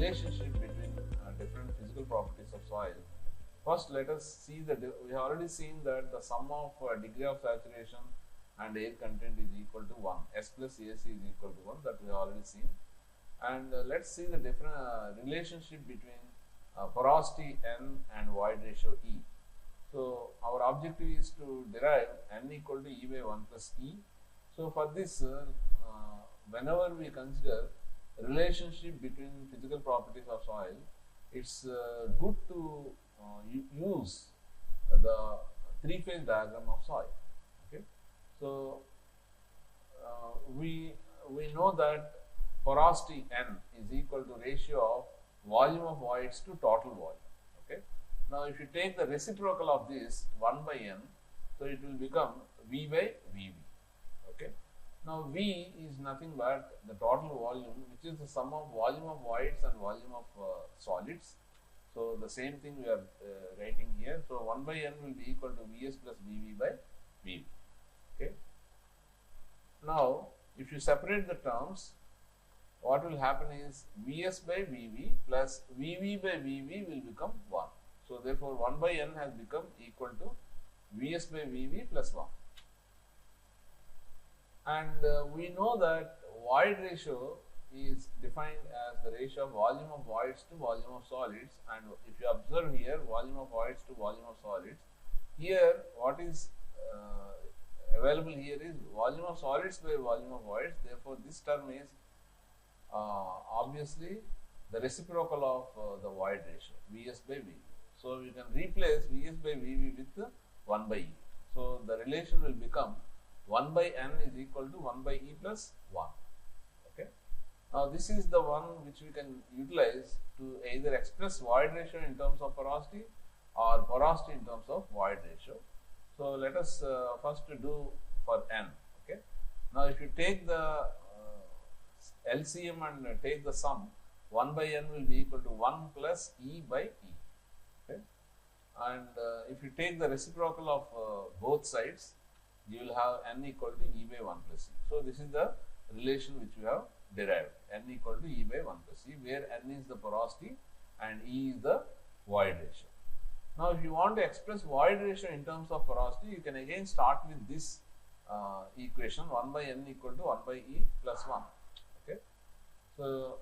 relationship between different physical properties of soil. First, let us see we have already seen that the sum of degree of saturation and air content is equal to 1. S plus AC is equal to 1, that we have already seen. And let's see the different relationship between porosity N and void ratio E. So, our objective is to derive N equal to E by 1 plus E. So, for this, whenever we consider relationship between physical properties of soil, it's good to use the three-phase diagram of soil. Okay, so we know that porosity N is equal to ratio of volume of voids to total volume. Okay, now if you take the reciprocal of this 1 by N, so it will become V by VV. Okay, now V is nothing but the total volume, which is the sum of volume of voids and volume of solids. So the same thing we are writing here. So 1 by N will be equal to Vs plus Vv by Vv. Okay. Now if you separate the terms, what will happen is Vs by Vv plus Vv by Vv will become 1. So therefore 1 by N has become equal to Vs by Vv plus 1. And we know that void ratio is defined as the ratio of volume of voids to volume of solids. And if you observe here, volume of voids to volume of solids, here what is available here is volume of solids by volume of voids. Therefore this term is obviously the reciprocal of the void ratio, Vs by Vv. So we can replace Vs by Vv with 1 by E. So the relation will become 1 by N is equal to 1 by E plus 1. Okay. Now this is the one which we can utilize to either express void ratio in terms of porosity or porosity in terms of void ratio. So let us first do for N. Okay. Now if you take the LCM and take the sum, 1 by N will be equal to 1 plus E by E. Okay. And if you take the reciprocal of both sides, you will have N equal to E by 1 plus E. So this is the relation which we have derived, N equal to E by 1 plus E, where N is the porosity and E is the void ratio. Now if you want to express void ratio in terms of porosity, you can again start with this equation, 1 by N equal to 1 by E plus 1. Okay. So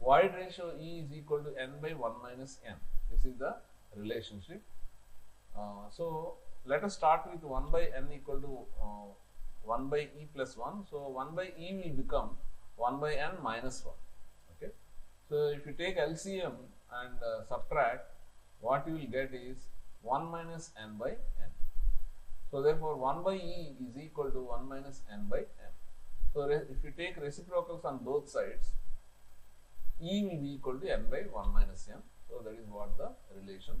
void ratio E is equal to N by 1 minus N. This is the relationship. So let us start with 1 by N equal to 1 by E plus 1. So 1 by E will become 1 by N minus 1. Okay. So if you take LCM and subtract, what you will get is 1 minus N by N. So therefore 1 by E is equal to 1 minus N by N. So if you take reciprocals on both sides, E will be equal to N by 1 minus N. So that is what the relation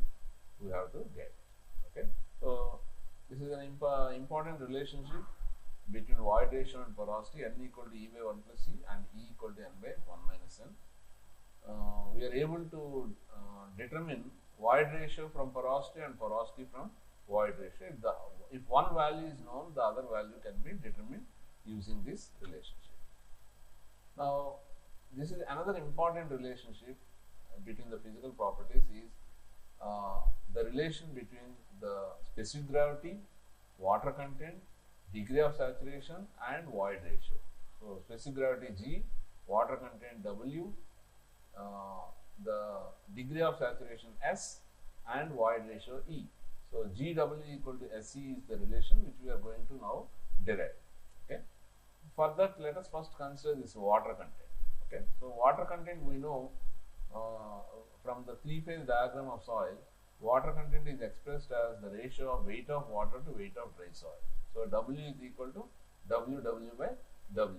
we have to get. Okay. So this is an important relationship between void ratio and porosity, N equal to E by 1 plus E and E equal to N by 1 minus N. We are able to determine void ratio from porosity and porosity from void ratio. If one value is known, the other value can be determined using this relationship. Now this is another important relationship between the physical properties is the relation between the specific gravity, water content, degree of saturation and void ratio. So specific gravity G, water content W, the degree of saturation S and void ratio E. So GW equal to SE is the relation which we are going to now derive. Okay. For that, let us first consider this water content. Okay. So water content we know from the three-phase diagram of soil, water content is expressed as the ratio of weight of water to weight of dry soil. So W is equal to WW by WD.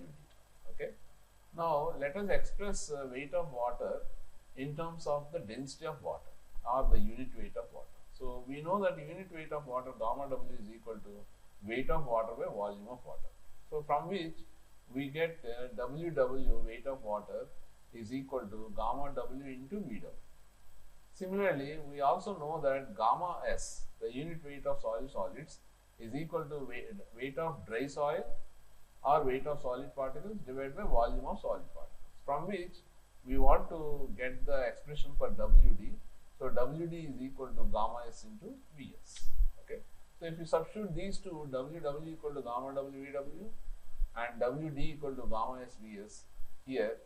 Okay. Now let us express weight of water in terms of the density of water or the unit weight of water. So we know that unit weight of water gamma W is equal to weight of water by volume of water. So from which we get WW weight of water is equal to gamma W into VW. Similarly, we also know that gamma S, the unit weight of soil solids, is equal to weight of dry soil or weight of solid particles divided by volume of solid particles, from which we want to get the expression for WD. So WD is equal to gamma S into Vs. Okay. So if you substitute these two, WW equal to gamma WVW and WD equal to gamma S Vs here,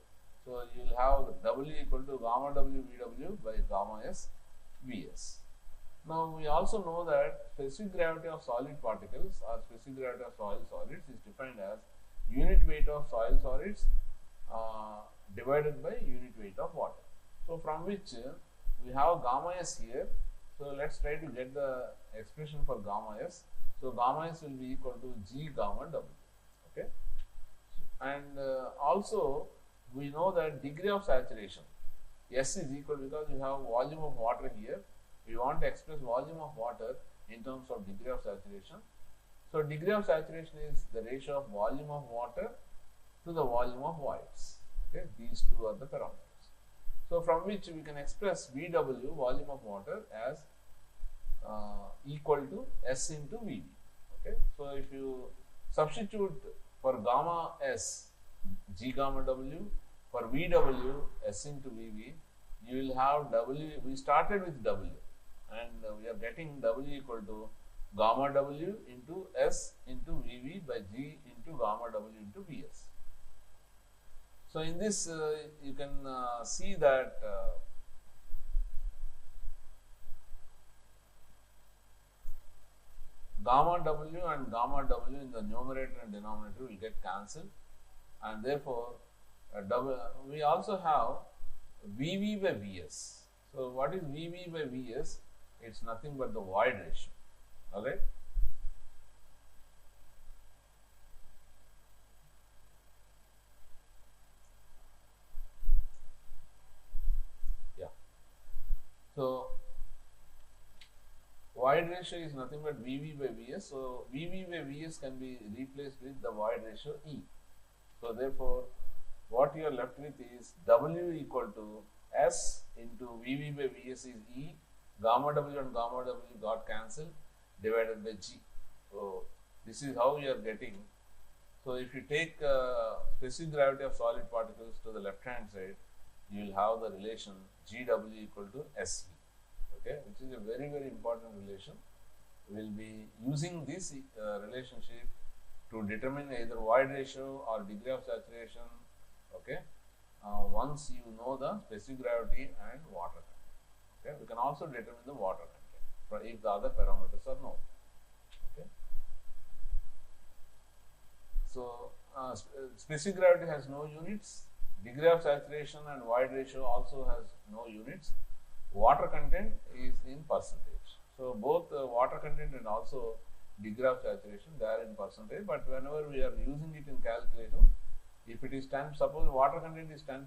so you will have W equal to gamma WVW by gamma S Vs. Now we also know that specific gravity of solid particles or specific gravity of soil solids is defined as unit weight of soil solids divided by unit weight of water. So from which we have gamma S here. So let's try to get the expression for gamma S. So gamma S will be equal to G gamma W. Okay, and also we know that degree of saturation S is equal, because we have volume of water here. We want to express volume of water in terms of degree of saturation. So degree of saturation is the ratio of volume of water to the volume of voids. Okay, these two are the parameters. So from which we can express VW, volume of water, as equal to S into VV. Okay, so if you substitute for gamma S, G gamma W, for VW, S into VV, you will have W. We started with W, and we are getting W equal to gamma W into S into VV by G into gamma W into Vs. So in this you can see that gamma W and gamma W in the numerator and denominator will get cancelled, and therefore we also have VV by Vs. So what is VV by Vs? It's nothing but the void ratio. Alright. Yeah. So void ratio is nothing but VV by Vs. So VV by Vs can be replaced with the void ratio E. So therefore, what you are left with is W equal to S into VV by Vs is E, gamma W and gamma W got cancelled, divided by G. So this is how you are getting. So if you take specific gravity of solid particles to the left hand side, you will have the relation GW equal to SE. Okay, which is a very, very important relation. We will be using this relationship to determine either void ratio or degree of saturation. Okay, once you know the specific gravity and water content. Okay, we can also determine the water content if the other parameters are known. Okay, so specific gravity has no units. Degree of saturation and void ratio also has no units. Water content is in percentage. So both water content and also degree of saturation, they are in percentage, but whenever we are using it in calculation, if it is 10, suppose water content is 10%, 10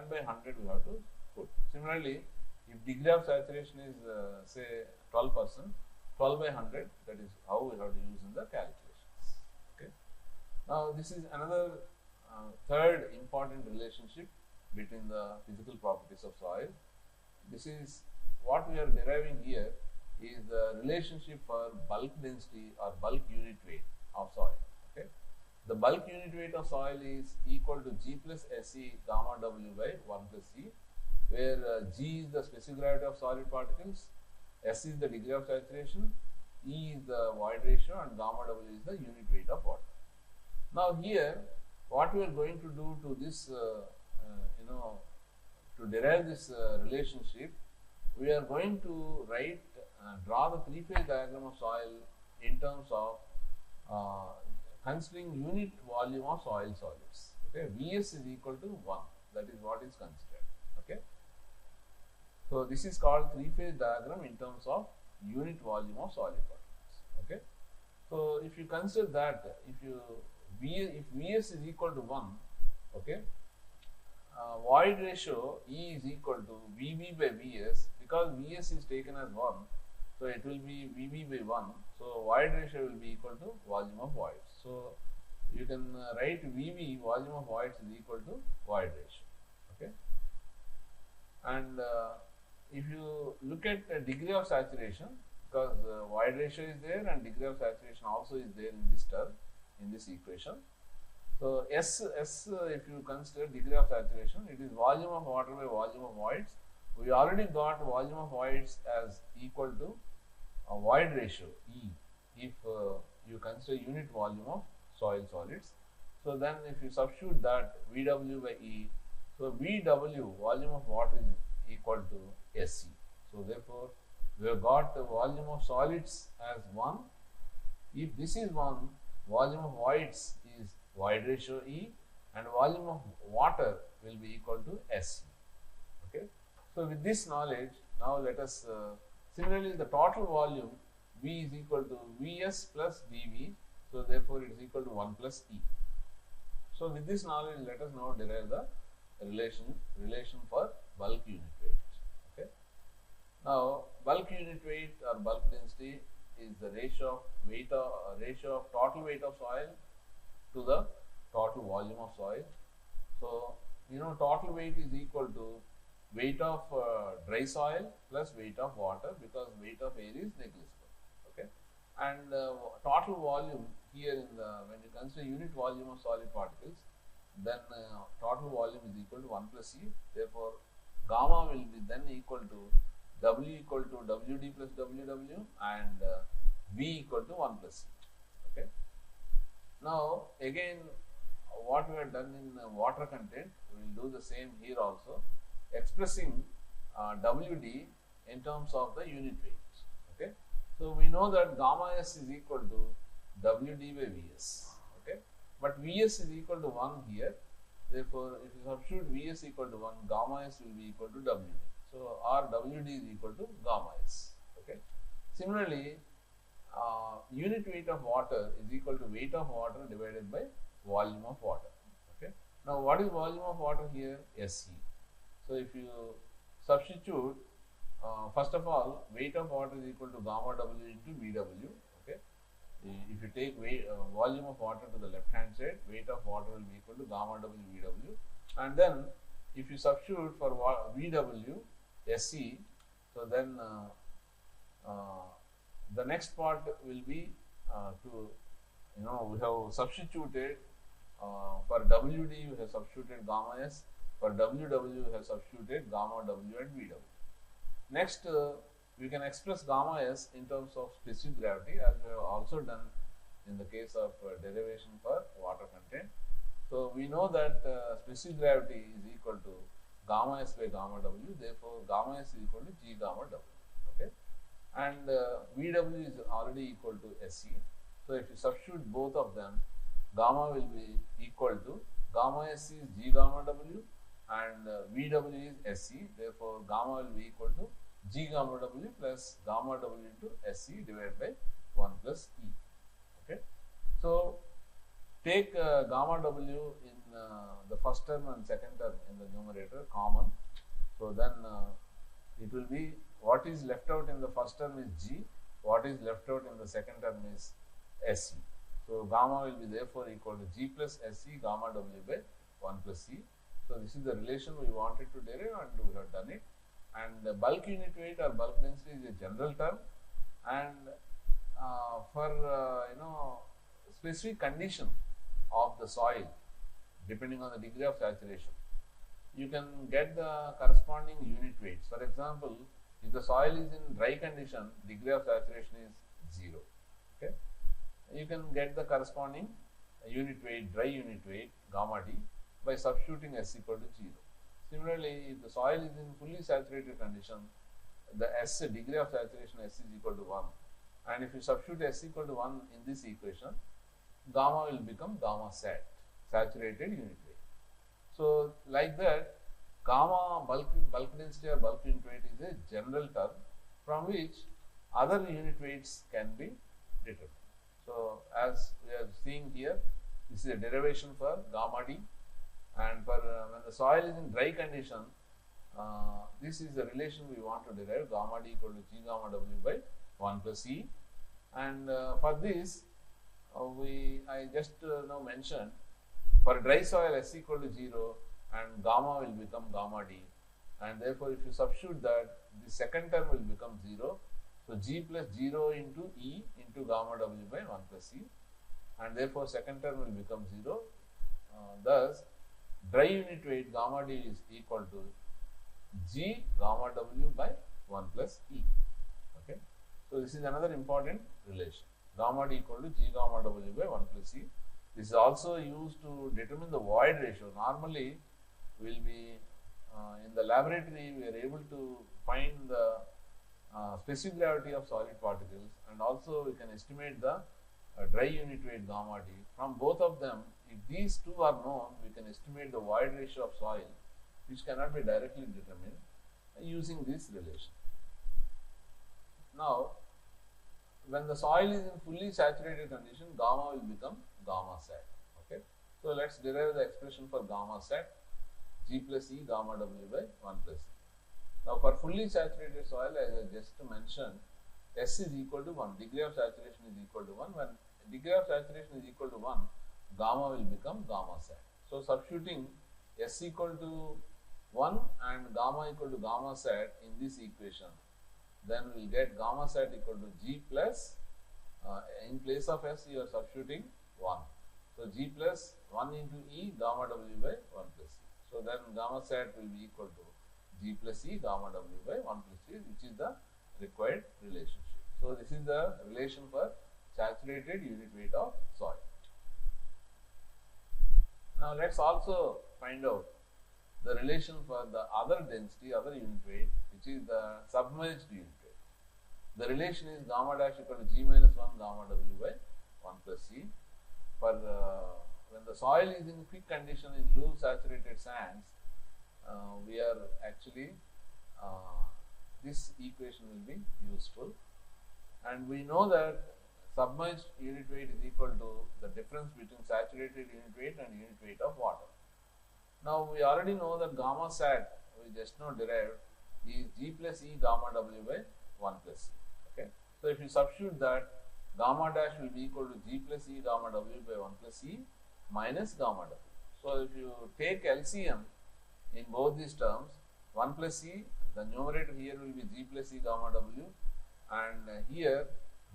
by 100 we have to put. Similarly, if degree of saturation is say 12%, 12 by 100, that is how we have to use in the calculations. Okay. Now this is another third important relationship between the physical properties of soil. This is what we are deriving here is the relationship for bulk density or bulk unit weight of soil. Okay. The bulk unit weight of soil is equal to G plus SE gamma W by 1 plus C, where G is the specific gravity of solid particles, S is the degree of saturation, E is the void ratio, and gamma W is the unit weight of water. Now here, what we are going to do to this, to derive this relationship, we are going to draw the three-phase diagram of soil in terms of considering unit volume of soil solids. Okay, Vs is equal to 1. That is what is considered. Okay, so this is called three-phase diagram in terms of unit volume of solid particles. Okay, so if you consider that, if Vs is equal to 1, okay, void ratio E is equal to Vv by Vs. Because Vs is taken as 1, so it will be Vv by 1. So void ratio will be equal to volume of voids. So you can write Vv, volume of voids, is equal to void ratio. Okay, and if you look at degree of saturation, because void ratio is there and degree of saturation also is there in this term, in this equation. So S, if you consider degree of saturation, it is volume of water by volume of voids. We already got volume of voids as equal to a void ratio E if you consider unit volume of soil solids. So then if you substitute that VW by E, so VW volume of water is equal to SC. So therefore we have got the volume of solids as 1. If this is 1, volume of voids is void ratio E and volume of water will be equal to SC. Okay. So with this knowledge, now let us similarly the total volume V is equal to Vs plus Vv. So therefore it is equal to 1 plus E. So with this knowledge, let us now derive the relation for bulk unit weight. Okay. Now bulk unit weight or bulk density is the ratio of total weight of soil to the total volume of soil. So you know total weight is equal to weight of dry soil plus weight of water, because weight of air is negligible. Okay, and total volume here in the, when you consider unit volume of solid particles, then total volume is equal to 1 plus E. Therefore gamma will be then equal to W equal to WD plus WW and V equal to 1 plus E. Okay. Now again, what we have done in water content, we will do the same here also, expressing WD in terms of the unit weight. Okay. So we know that gamma S is equal to WD by Vs. Okay. But Vs is equal to 1 here. Therefore, if you substitute Vs equal to 1, gamma S will be equal to WD. So our WD is equal to gamma S. Okay. Similarly, unit weight of water is equal to weight of water divided by volume of water. Okay. Now what is volume of water here? SC. So if you substitute, first of all, weight of water is equal to gamma W into VW. Okay. If you take volume of water to the left hand side, weight of water will be equal to gamma W VW, and then if you substitute for VW SC, so then the next part will be we have substituted for WD, we have substituted gamma S, for WW we have substituted gamma W and VW. Next, we can express gamma S in terms of specific gravity, as we have also done in the case of derivation for water content. So we know that specific gravity is equal to gamma S by gamma W, therefore gamma S is equal to G gamma W. Okay. And VW is already equal to SC. So if you substitute both of them, gamma will be equal to gamma S is G gamma W and VW is SC. Therefore gamma will be equal to G gamma W plus gamma W into SC divided by 1 plus E. Okay. So take gamma W in the first term and second term in the numerator common. So then it will be, what is left out in the first term is G, what is left out in the second term is SC. So gamma will be therefore equal to G plus SC gamma W by 1 plus C. So this is the relation we wanted to derive and we have done it. And the bulk unit weight or bulk density is a general term, and for specific condition of the soil depending on the degree of saturation, you can get the corresponding unit weights. For example, if the soil is in dry condition, degree of saturation is 0. Okay, you can get the corresponding unit weight, dry unit weight gamma D by substituting S equal to 0. Similarly, if the soil is in fully saturated condition, the S degree of saturation S is equal to 1, and if you substitute S equal to 1 in this equation, gamma will become gamma sat, saturated unit weight. So like that, gamma bulk density or bulk unit weight is a general term from which other unit weights can be determined. So as we are seeing here, this is a derivation for gamma D, and for when the soil is in dry condition, this is the relation we want to derive, gamma D equal to G gamma W by 1 plus E. And for this I just now mentioned, for dry soil S equal to 0 and gamma will become gamma D, and therefore if you substitute that, the second term will become 0. So G plus 0 into E into gamma W by 1 plus E, and therefore second term will become 0. thus dry unit weight gamma D is equal to G gamma W by 1 plus E. Okay. So this is another important relation. Gamma D equal to G gamma W by 1 plus E. This is also used to determine the void ratio. Normally, we will be in the laboratory, we are able to find the specific gravity of solid particles, and also we can estimate the dry unit weight gamma D. From both of them, if these two are known, we can estimate the void ratio of soil, which cannot be directly determined using this relation. Now, when the soil is in fully saturated condition, gamma will become gamma sat. Okay. So let's derive the expression for gamma sat, G plus E gamma W by 1 plus E. Now for fully saturated soil, as I just mentioned, S is equal to 1, degree of saturation is equal to 1. When degree of saturation is equal to 1, gamma will become gamma sat. So substituting S equal to 1 and gamma equal to gamma sat in this equation, then we will get gamma sat equal to G plus, in place of S you are substituting 1. So G plus 1 into E gamma W by 1 plus E. So then gamma sat will be equal to G plus E gamma W by 1 plus E, which is the required relationship. So this is the relation for saturated unit weight of soil. Now let's also find out the relation for the other density, other unit weight, which is the submerged unit weight. The relation is gamma dash equal to G minus 1 gamma W by 1 plus C. For when the soil is in quick condition in loose saturated sands, we are actually, this equation will be useful, and we know that submerged unit weight is equal to the difference between saturated unit weight and unit weight of water. Now we already know that gamma sat, we just now derived, is G plus E gamma W by 1 plus C. Okay. So if you substitute that, gamma dash will be equal to G plus E gamma W by 1 plus E minus gamma W. So if you take LCM in both these terms, 1 plus E, the numerator here will be G plus E gamma W, and here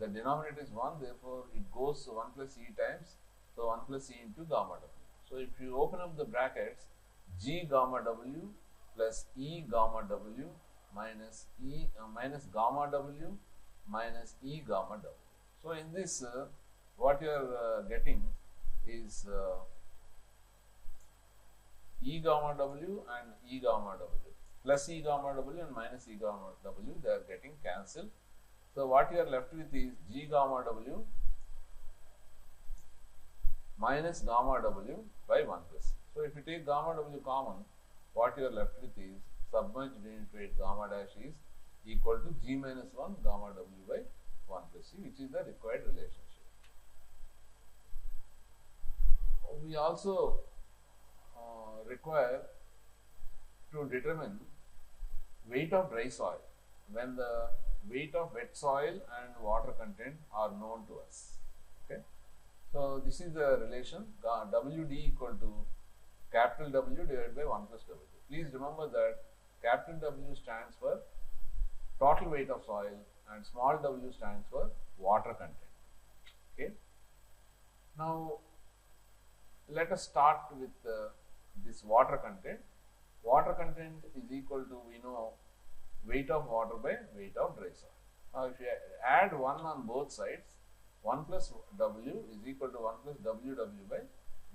the denominator is 1, therefore it goes 1 plus E times, so 1 plus E into gamma W. So if you open up the brackets, G gamma W plus E gamma W minus E minus gamma W minus E gamma W. So in this, what you are getting is E gamma W and E gamma W, plus E gamma W and minus E gamma W, they are getting cancelled. So what you are left with is G gamma W minus gamma W by 1 plus. So if you take gamma W common, what you are left with is submerged unit weight gamma dash is equal to G minus 1 gamma W by 1 plus C, which is the required relationship. We also require to determine weight of dry soil when the weight of wet soil and water content are known to us. Okay. So this is the relation WD equal to capital W divided by 1 plus W. Please remember that capital W stands for total weight of soil and small w stands for water content. Okay. Now let us start with this water content. Water content is equal to, we know, weight of water by weight of dry soil. Now if you add 1 on both sides, 1 plus W is equal to 1 plus WW by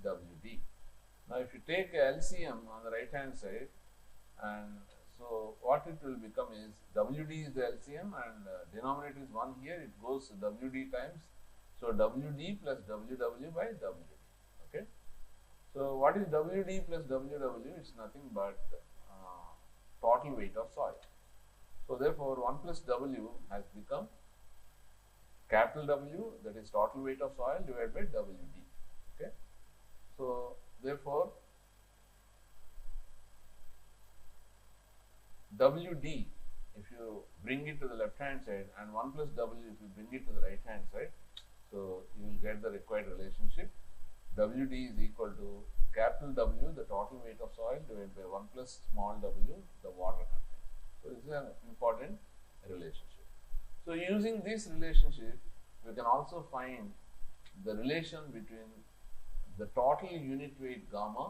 WD. Now if you take LCM on the right hand side, and so what it will become is WD is the LCM and denominator is 1 here, it goes WD times, so WD plus WW by WD. Okay. So what is WD plus WW? It's nothing but total weight of soil. So therefore 1 plus W has become capital W, that is total weight of soil, divided by WD. Okay. So therefore WD, if you bring it to the left hand side, and 1 plus W if you bring it to the right hand side, so you will get the required relationship. WD is equal to capital W, the total weight of soil, divided by 1 plus small w, the water content. So this is an important relationship. So using this relationship, we can also find the relation between the total unit weight gamma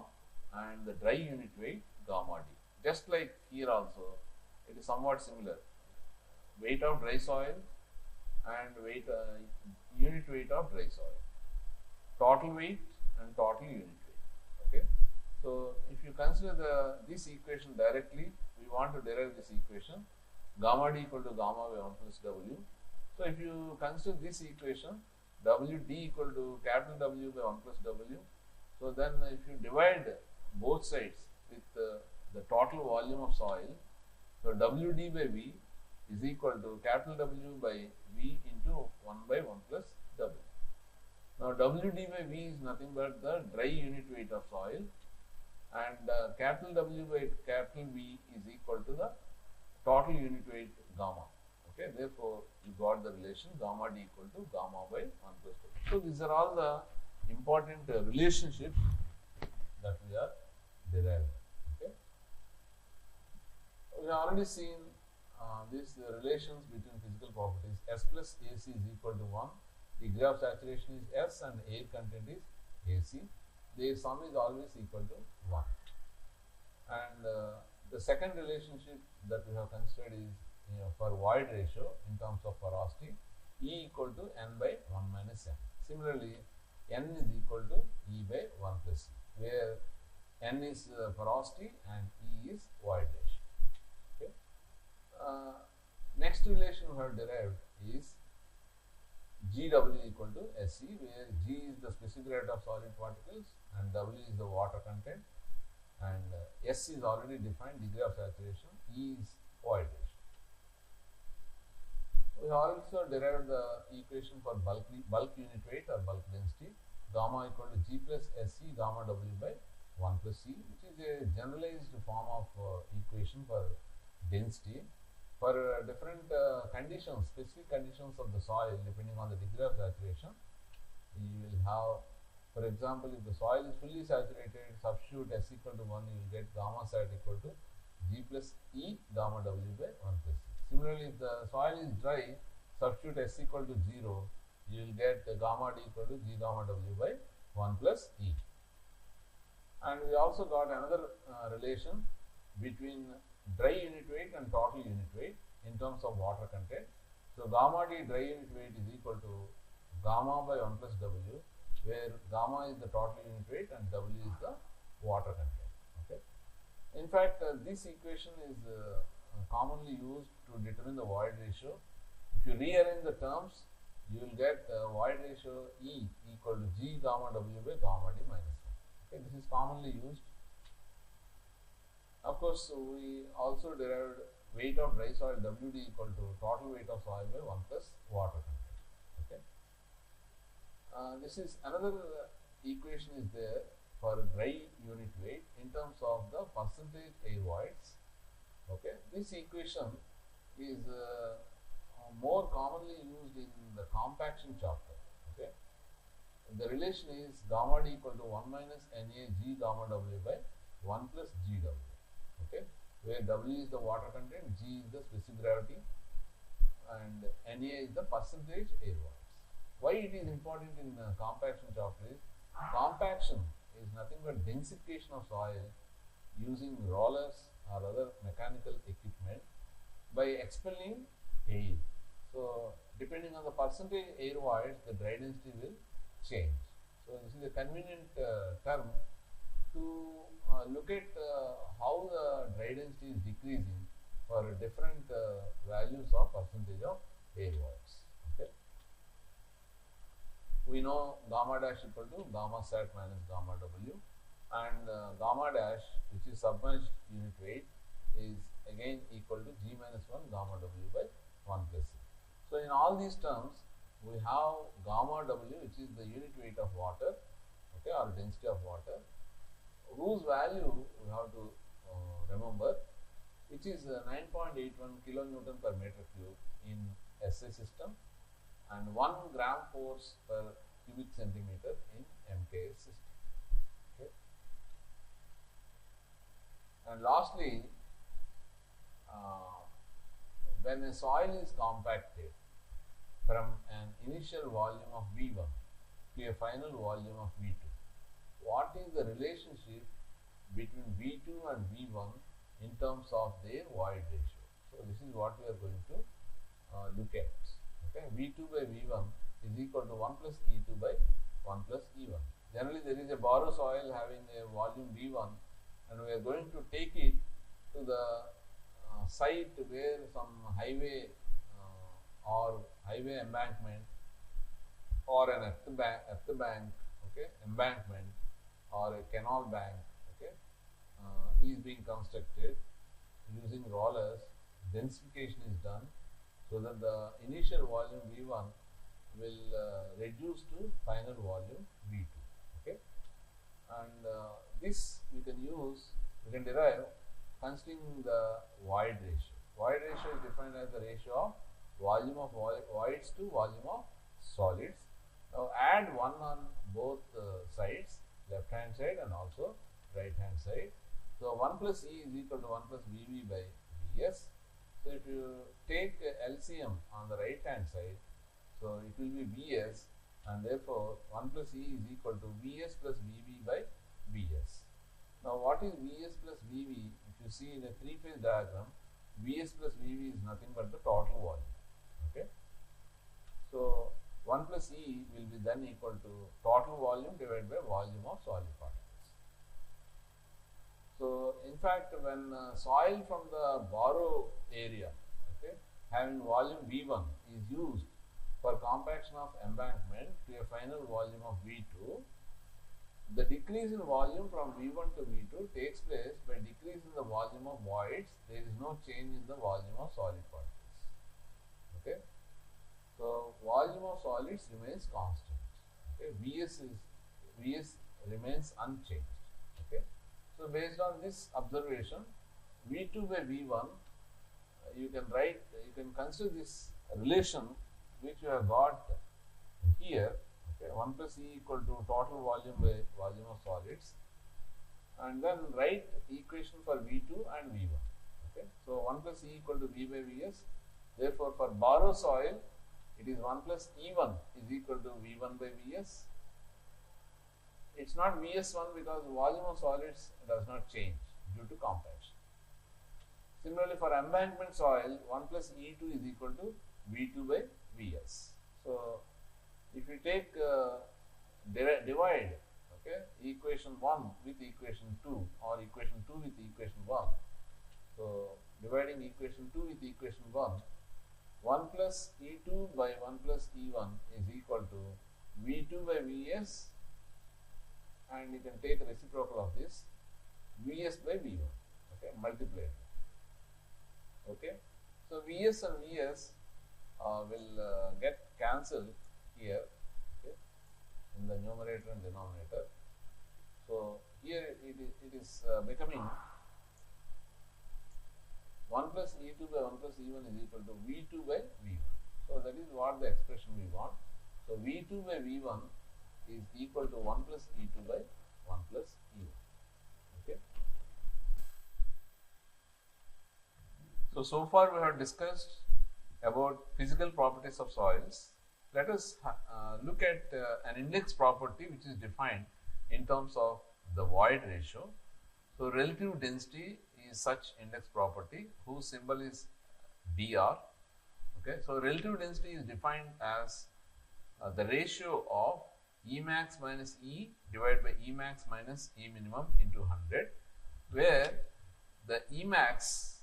and the dry unit weight gamma d. Just like here also, it is somewhat similar. Weight of dry soil and unit weight of dry soil. Total weight and total unit weight. Okay. So if you consider this equation directly, we want to derive this equation gamma d equal to gamma by 1 plus w. So if you consider this equation, WD equal to capital W by 1 plus W. So then if you divide both sides with the total volume of soil, so WD by V is equal to capital W by V into 1 by 1 plus W. Now WD by V is nothing but the dry unit weight of soil, and capital W by capital V is equal to the total unit weight gamma. Okay, therefore you got the relation gamma d equal to gamma by 1 plus 2. So these are all the important relationships that we are deriving. Okay, we have already seen these relations between physical properties. S plus AC is equal to 1. Degree of saturation is S and air content is AC. Their sum is always equal to 1. And the second relationship that we have considered is for void ratio in terms of porosity, E equal to N by 1 minus N. Similarly, N is equal to E by 1 plus E, where N is porosity and E is void ratio. Okay. Next relation we have derived is GW equal to SE, where G is the specific rate of solid particles and W is the water content, and S is already defined, degree of saturation, E is void ratio. We also derived the equation for bulk unit weight or bulk density, gamma equal to G plus SE gamma W by 1 plus C, which is a generalized form of equation for density. For different conditions, specific conditions of the soil, depending on the degree of saturation, you will have, for example, if the soil is fully saturated, substitute S equal to 1, you will get gamma sat equal to G plus E gamma W by 1 plus C. Similarly, if the soil is dry, substitute S equal to 0, you will get gamma D equal to G gamma W by 1 plus E. And we also got another relation between dry unit weight and total unit weight in terms of water content. So gamma D dry unit weight is equal to gamma by 1 plus W, where gamma is the total unit weight and W is the water content. Okay. In fact, this equation is commonly used to determine the void ratio. If you rearrange the terms, you will get void ratio E equal to G gamma W by gamma D minus 1. Okay, this is commonly used. Of course, we also derived weight of dry soil WD equal to total weight of soil by 1 plus water content. Okay. This is another equation is there for dry unit weight in terms of the percentage air voids. Okay. This equation is more commonly used in the compaction chapter. Okay. The relation is gamma D equal to 1 minus Na G gamma W by 1 plus GW. Okay, where W is the water content, G is the specific gravity, and Na is the percentage air voids. Why it is important in compaction chapter is compaction is nothing but densification of soil using rollers or other mechanical equipment by expelling air. So depending on the percentage air voids, the dry density will change. So this is a convenient term to look at how the dry density is decreasing for different values of percentage of air voids. Okay. We know gamma dash equal to gamma sat minus gamma W, and gamma dash, which is submerged unit weight, is again equal to G minus 1 gamma W by 1 plus C. So in all these terms, we have gamma W, which is the unit weight of water, okay, or density of water, whose value we have to remember, which is 9.81 kilonewton per meter cube in SI system and 1 gram force per cubic centimeter in MKS system. Okay. And lastly, when a soil is compacted from an initial volume of V1 to a final volume of V2, what is the relationship between V2 and V1 in terms of their void ratio. So this is what we are going to look at. Okay, V2 by V1 is equal to 1 plus E2 by 1 plus E1. Generally, there is a borrow soil having a volume V1, and we are going to take it to the site where some highway or highway embankment or an earth bank, okay, embankment or a canal bank, okay, is being constructed using rollers. Densification is done so that the initial volume V1 will reduce to final volume V2. Okay, and this we can derive considering the void ratio. Void ratio is defined as the ratio of volume of voids to volume of solids. Now add 1 on both sides, left hand side and also right hand side. So 1 plus E is equal to 1 plus VV by Vs. So if you take LCM on the right hand side, so it will be Vs, and therefore 1 plus E is equal to Vs plus Vv by Vs. Now what is Vs plus Vv? If you see in a 3-phase diagram, Vs plus Vv is nothing but the total volume. Okay. So 1 plus E will be then equal to total volume divided by volume of solid particles. So in fact, when soil from the borrow area, okay, having volume V1 is used for compaction of embankment to a final volume of V2, the decrease in volume from V1 to V2 takes place by decreasing the volume of voids. There is no change in the volume of solid particles. Okay. So volume of solids remains constant. Okay. Vs remains unchanged. Okay. So based on this observation, V2 by V1, you can consider this relation which you have got here. Okay, 1 plus E equal to total volume by volume of solids, and then write equation for V2 and V1. Okay, so 1 plus E equal to V by Vs. Therefore, for borrow soil, it is 1 plus E1 is equal to V1 by Vs. It's not Vs1 because volume of solids does not change due to compaction. Similarly, for embankment soil, 1 plus E2 is equal to V2 by Vs. So if you take divide, okay, equation 1 with equation 2 or equation 2 with equation 1. So dividing equation 2 with equation 1, 1 plus E2 by 1 plus E1 is equal to V2 by Vs, and you can take reciprocal of this, Vs by V1, okay, multiplied. Okay, so Vs and Vs will get cancelled here, okay, in the numerator and denominator. So here it is becoming 1 plus E2 by 1 plus E1 is equal to V2 by V1. So that is what the expression we want. So V2 by V1 is equal to 1 plus E2 by 1 plus E1. Okay. So far we have discussed about physical properties of soils. Let us look at an index property which is defined in terms of the void ratio. So relative density is such index property whose symbol is dr. Okay, so relative density is defined as the ratio of E max minus E divided by E max minus E minimum into 100, where the E max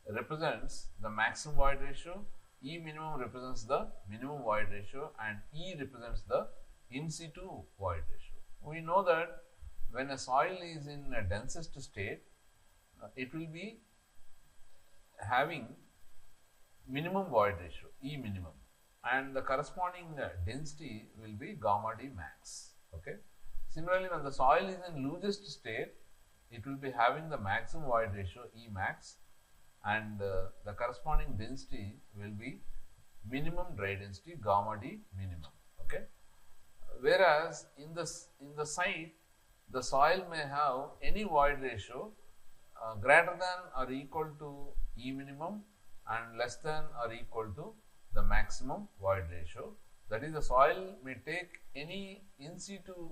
represents the maximum void ratio, E minimum represents the minimum void ratio, and E represents the in situ void ratio. We know that when a soil is in a densest state, it will be having minimum void ratio, E minimum, and the corresponding density will be gamma D max. Okay. Similarly, when the soil is in loosest state, it will be having the maximum void ratio, E max, and the corresponding density will be minimum dry density, gamma D minimum. Okay. Whereas in the site, the soil may have any void ratio greater than or equal to E minimum and less than or equal to the maximum void ratio. That is, the soil may take any in situ,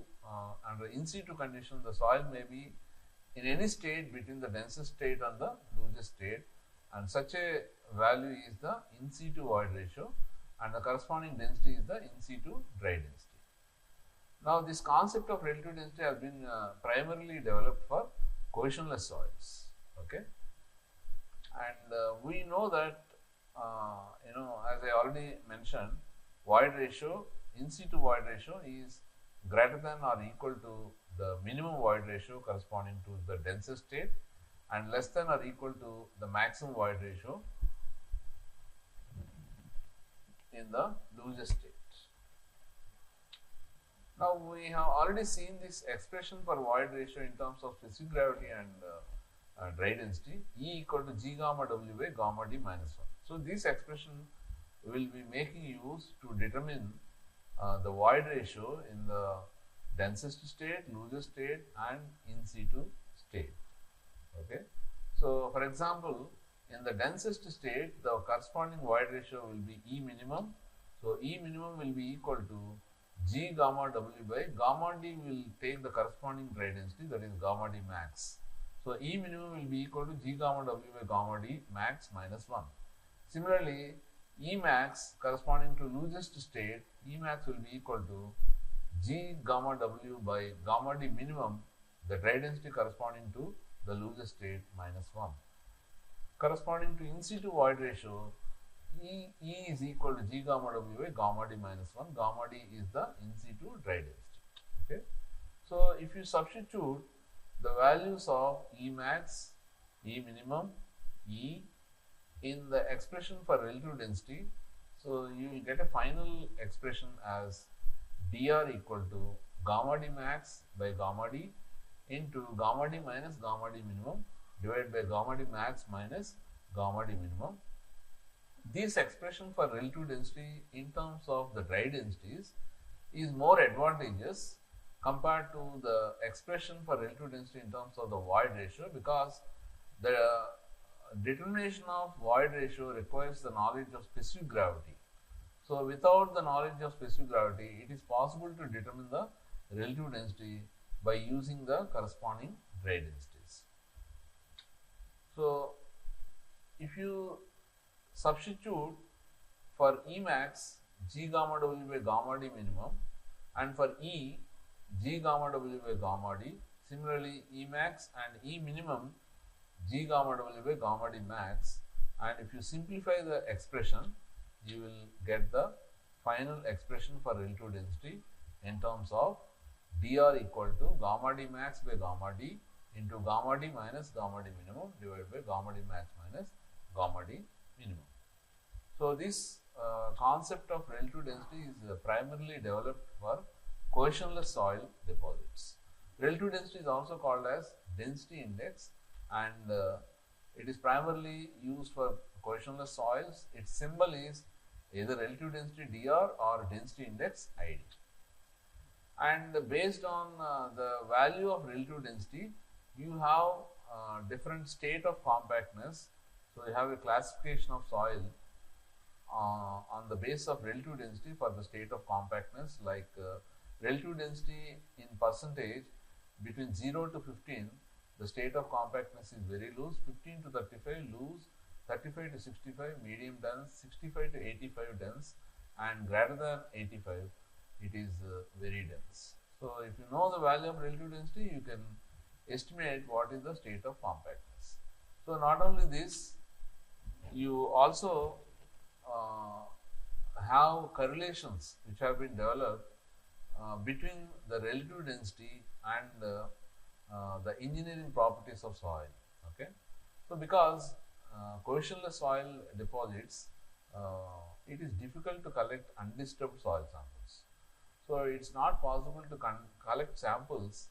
under in situ condition, the soil may be in any state between the densest state and the loosest state, and such a value is the in situ void ratio, and the corresponding density is the in situ dry density. Now, this concept of relative density has been primarily developed for cohesionless soils. Okay, and we know that as I already mentioned, void ratio, in situ void ratio is greater than or equal to the minimum void ratio corresponding to the densest state, and less than or equal to the maximum void ratio in the loosest state. Now, we have already seen this expression for void ratio in terms of specific gravity and dry density, E equal to G gamma W by gamma D minus 1. So, this expression we will be making use to determine the void ratio in the densest state, loosest state and in situ state. Okay. So, for example, in the densest state, the corresponding void ratio will be E minimum. So, E minimum will be equal to G gamma W by gamma D will take the corresponding dry density, that is gamma D max. So, E minimum will be equal to G gamma W by gamma D max minus 1. Similarly, E max corresponding to loosest state, E max will be equal to G gamma W by gamma D minimum, the dry density corresponding to the loosest state minus 1. Corresponding to in situ void ratio, E is equal to G gamma W by gamma D minus 1. Gamma D is the in situ dry density. Okay. So, if you substitute the values of E max, E minimum, E in the expression for relative density, so you will get a final expression as dr equal to gamma D max by gamma D into gamma D minus gamma D minimum divided by gamma D max minus gamma D minimum. This expression for relative density in terms of the dry densities is more advantageous compared to the expression for relative density in terms of the void ratio, because the determination of void ratio requires the knowledge of specific gravity. So, without the knowledge of specific gravity, it is possible to determine the relative density by using the corresponding dry densities. So, if you substitute for E max G gamma W by gamma D minimum, and for E G gamma W by gamma D, similarly E max and E minimum G gamma W by gamma D max, and if you simplify the expression, you will get the final expression for relative density in terms of dr equal to gamma D max by gamma D into gamma D minus gamma D minimum divided by gamma D max minus gamma D minimum. So, this concept of relative density is primarily developed for cohesionless soil deposits. Relative density is also called as density index, and it is primarily used for cohesionless soils. Its symbol is either relative density dr or density index id. And based on the value of relative density, you have different state of compactness. So, you have a classification of soil on the basis of relative density for the state of compactness, like relative density in percentage between 0 to 15, the state of compactness is very loose, 15 to 35 loose, 35 to 65 medium dense, 65 to 85 dense, and greater than 85 it is very dense. So, if you know the value of relative density, you can estimate what is the state of compactness. So, not only this, you also have correlations which have been developed between the relative density and the engineering properties of soil. Okay. So, because cohesionless soil deposits, it is difficult to collect undisturbed soil samples. So, it is not possible to collect samples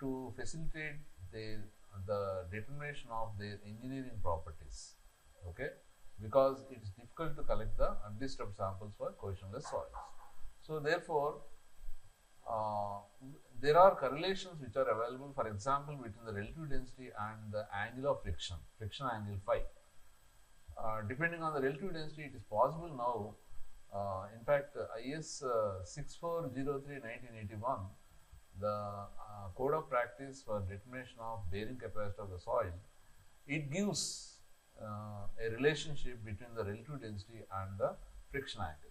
to facilitate the determination of their engineering properties. Okay. Because it is difficult to collect the undisturbed samples for cohesionless soils. So, therefore, there are correlations which are available, for example, between the relative density and the angle of friction angle phi. Depending on the relative density, it is possible now In fact, IS 6403/1981, the code of practice for determination of bearing capacity of the soil, it gives a relationship between the relative density and the friction angle.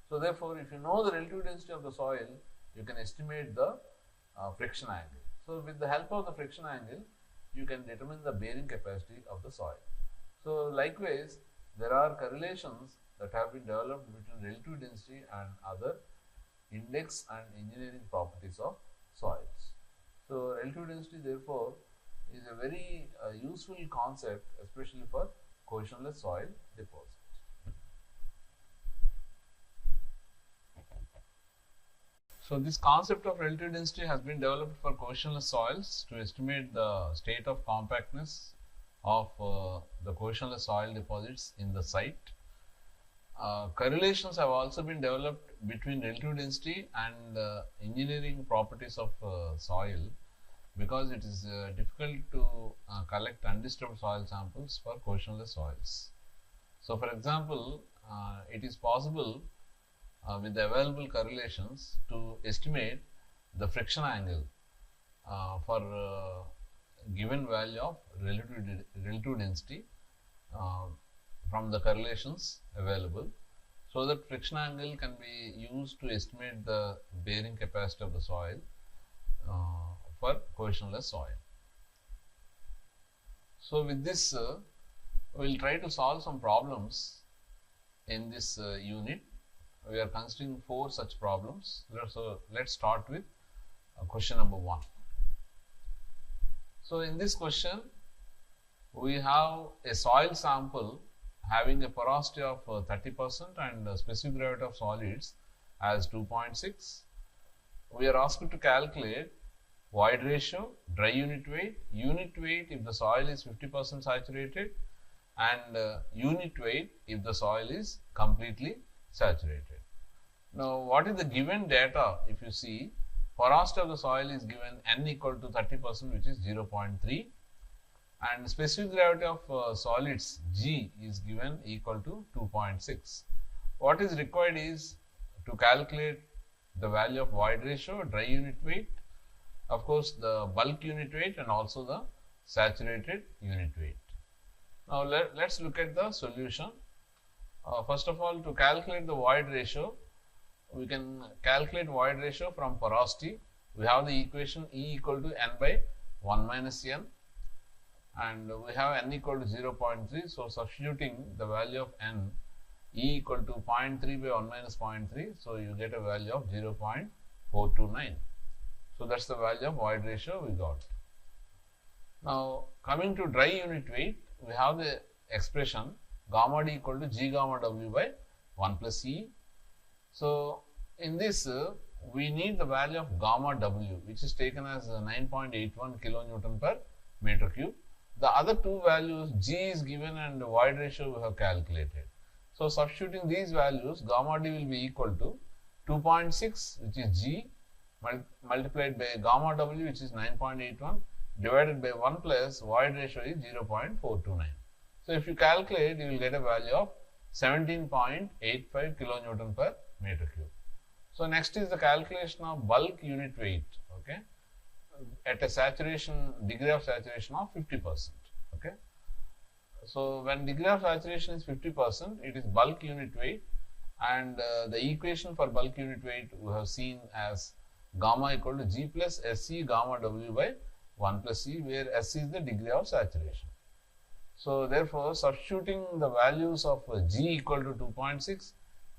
So therefore, if you know the relative density of the soil, you can estimate the friction angle. So with the help of the friction angle, you can determine the bearing capacity of the soil. So likewise, there are correlations that have been developed between relative density and other index and engineering properties of soils. So relative density therefore is a very useful concept, especially for cohesionless soil deposits. So this concept of relative density has been developed for cohesionless soils to estimate the state of compactness of the cohesionless soil deposits in the site. Correlations have also been developed between relative density and engineering properties of soil, because it is difficult to collect undisturbed soil samples for cohesionless soils. So for example, it is possible with the available correlations to estimate the friction angle for given value of relative density from the correlations available, so that friction angle can be used to estimate the bearing capacity of the soil for cohesionless soil. So with this, we will try to solve some problems in this unit. We are considering 4 such problems. So let's start with question number 1. So in this question, we have a soil sample having a porosity of 30% and a specific gravity of solids as 2.6. We are asked to calculate void ratio, dry unit weight if the soil is 50% saturated, and unit weight if the soil is completely saturated. Now, what is the given data? If you see, porosity of the soil is given N equal to 30%, which is 0.3, and specific gravity of solids G is given equal to 2.6. What is required is to calculate the value of void ratio, dry unit weight, of course the bulk unit weight, and also the saturated unit weight. Now let's look at the solution. First of all, to calculate the void ratio, we can calculate void ratio from porosity. We have the equation E equal to N by 1 minus N, and we have N equal to 0.3. So substituting the value of N, E equal to 0.3 by 1 minus 0.3, so you get a value of 0.429. So that's the value of void ratio we got. Now coming to dry unit weight, we have the expression gamma D equal to G gamma W by 1 plus E. So in this, we need the value of gamma W, which is taken as 9.81 kilonewton per meter cube. The other two values, G is given and void ratio we have calculated. So substituting these values, gamma D will be equal to 2.6, which is G, multiplied by gamma W, which is 9.81, divided by 1 plus void ratio is 0.429. So if you calculate, you will get a value of 17.85 kilonewton per meter cube. So next is the calculation of bulk unit weight, okay, at a saturation, degree of saturation of 50%, okay. So when degree of saturation is 50%, it is bulk unit weight, and the equation for bulk unit weight we have seen as gamma equal to G plus SC gamma W by 1 plus E, where SC is the degree of saturation. So therefore, substituting the values of G equal to 2.6,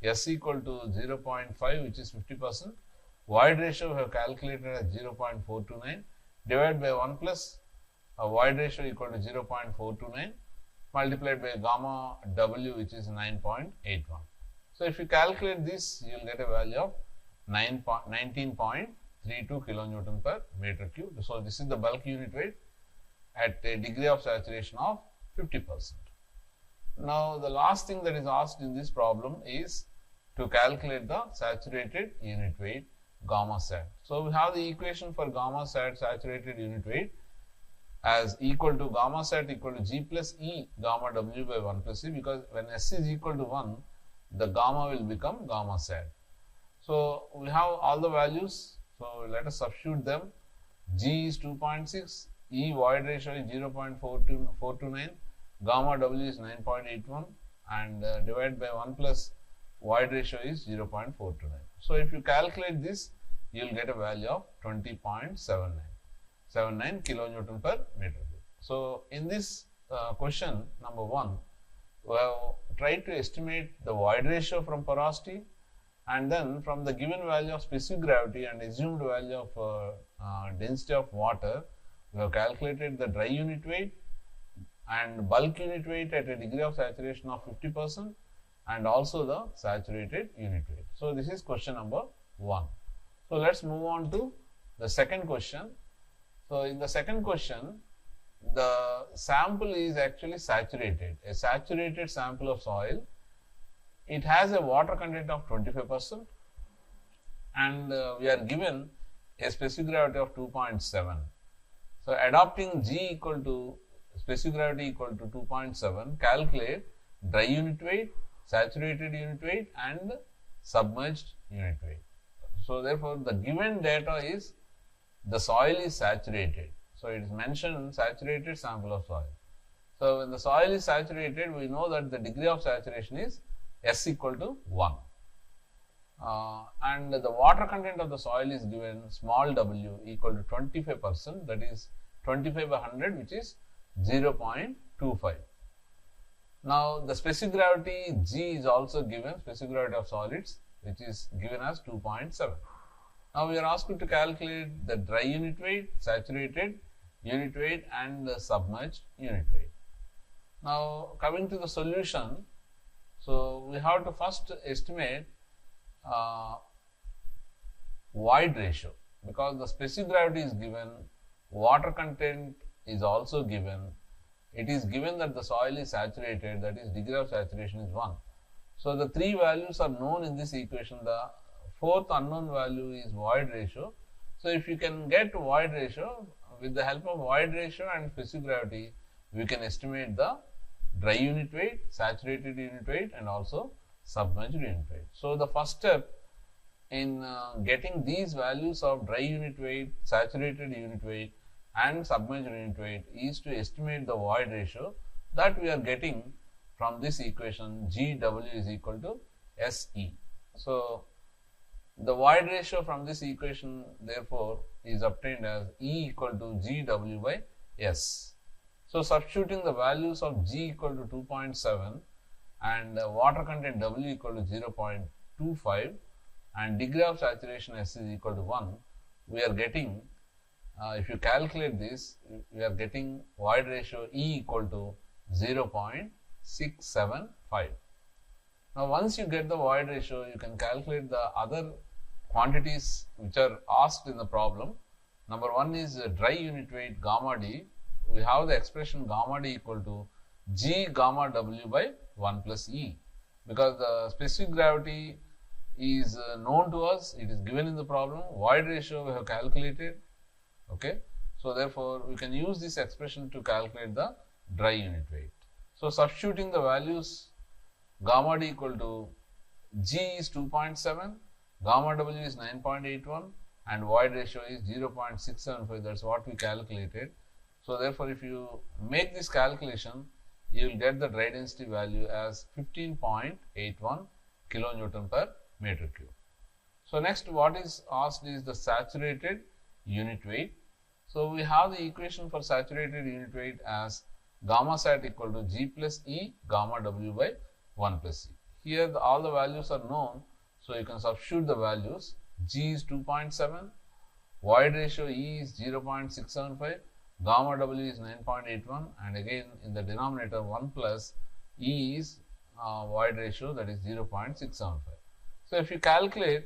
S equal to 0.5, which is 50%, void ratio we have calculated as 0.429, divided by 1 plus void ratio equal to 0.429, multiplied by gamma W, which is 9.81. So if you calculate this, you will get a value of 19.32 kilonewton per meter cube. So this is the bulk unit weight at a degree of saturation of 50%. Now the last thing that is asked in this problem is to calculate the saturated unit weight, gamma sat. So we have the equation for gamma sat, saturated unit weight, as equal to gamma sat equal to G plus E gamma W by 1 plus E, because when S is equal to 1, the gamma will become gamma sat. So we have all the values. So let us substitute them. G is 2.6, E void ratio is 0.429, gamma W is 9.81, and divide by 1 plus void ratio is 0.429. So if you calculate this, you will get a value of 20.79 kilonewton per meter cube. So in this question number 1, we have tried to estimate the void ratio from porosity, and then from the given value of specific gravity and assumed value of density of water, we have calculated the dry unit weight and bulk unit weight at a degree of saturation of 50% and also the saturated unit weight. So this is question number 1. So let's move on to the second question. So in the second question, the sample is actually saturated, a saturated sample of soil. It has a water content of 25% and we are given a specific gravity of 2.7. So adopting G equal to specific gravity equal to 2.7, calculate dry unit weight, saturated unit weight and submerged unit weight. So therefore the given data is the soil is saturated. So it is mentioned saturated sample of soil. So when the soil is saturated, we know that the degree of saturation is S equal to 1. And the water content of the soil is given small w equal to 25%, that is 25 by 100, which is 0.25. Now the specific gravity G is also given, specific gravity of solids, which is given as 2.7. Now we are asked to calculate the dry unit weight, saturated unit weight and the submerged unit weight. Now coming to the solution, so we have to first estimate void ratio, because the specific gravity is given, water content is also given. It is given that the soil is saturated, that is degree of saturation is 1. So the three values are known in this equation. The fourth unknown value is void ratio. So if you can get void ratio, with the help of void ratio and specific gravity, we can estimate the dry unit weight, saturated unit weight and also submerged unit weight. So the first step in getting these values of dry unit weight, saturated unit weight and submerged unit weight is to estimate the void ratio that we are getting from this equation GW is equal to SE. So the void ratio from this equation therefore is obtained as E equal to GW by S. So substituting the values of G equal to 2.7 and water content W equal to 0.25 and degree of saturation S is equal to 1, we are getting, if you calculate this, we are getting void ratio E equal to 0.675. Now once you get the void ratio, you can calculate the other quantities which are asked in the problem. Number 1 is dry unit weight gamma D. We have the expression gamma D equal to G gamma W by 1 plus E, because the specific gravity is known to us, it is given in the problem, void ratio we have calculated, okay. So therefore we can use this expression to calculate the dry unit weight. So substituting the values, gamma D equal to G is 2.7, gamma W is 9.81 and void ratio is 0.675, that is what we calculated. So therefore if you make this calculation, you will get the dry density value as 15.81 kilonewton per meter cube. So next what is asked is the saturated unit weight. So we have the equation for saturated unit weight as gamma sat equal to G plus E gamma W by 1 plus E. Here all the values are known, so you can substitute the values. G is 2.7, void ratio E is 0.675, gamma W is 9.81 and again in the denominator 1 plus E is void ratio, that is 0.675. So if you calculate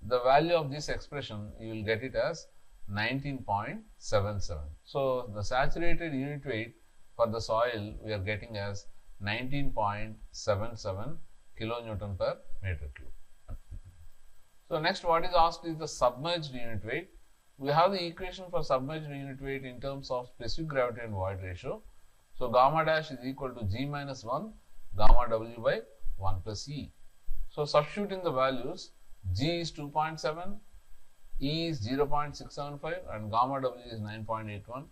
the value of this expression, you will get it as 19.77. So the saturated unit weight for the soil we are getting as 19.77 kilonewton per meter cube. So next what is asked is the submerged unit weight. We have the equation for submerged unit weight in terms of specific gravity and void ratio. So gamma dash is equal to G minus 1 gamma W by 1 plus E. So substituting the values, G is 2.7, E is 0.675 and gamma W is 9.81.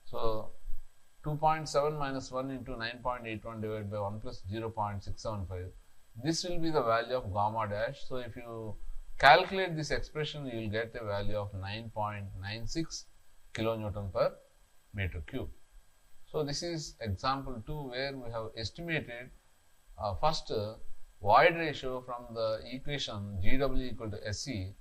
So 2.7 minus 1 into 9.81 divided by 1 plus 0.675. This will be the value of gamma dash. So if you calculate this expression, you will get a value of 9.96 kilonewton per meter cube. So this is example 2 where we have estimated first void ratio from the equation GW equal to SE,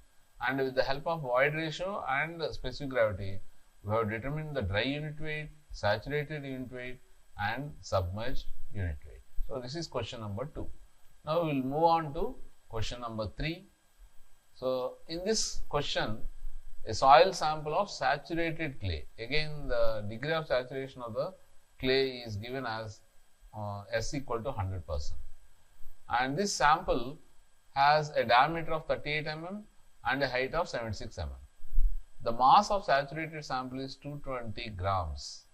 and with the help of void ratio and specific gravity, we have determined the dry unit weight, saturated unit weight and submerged unit weight. So this is question number 2. Now we will move on to question number 3. So in this question, a soil sample of saturated clay. Again, the degree of saturation of the clay is given as S equal to 100%. And this sample has a diameter of 38 mm and a height of 76 mm. The mass of saturated sample is 220 grams.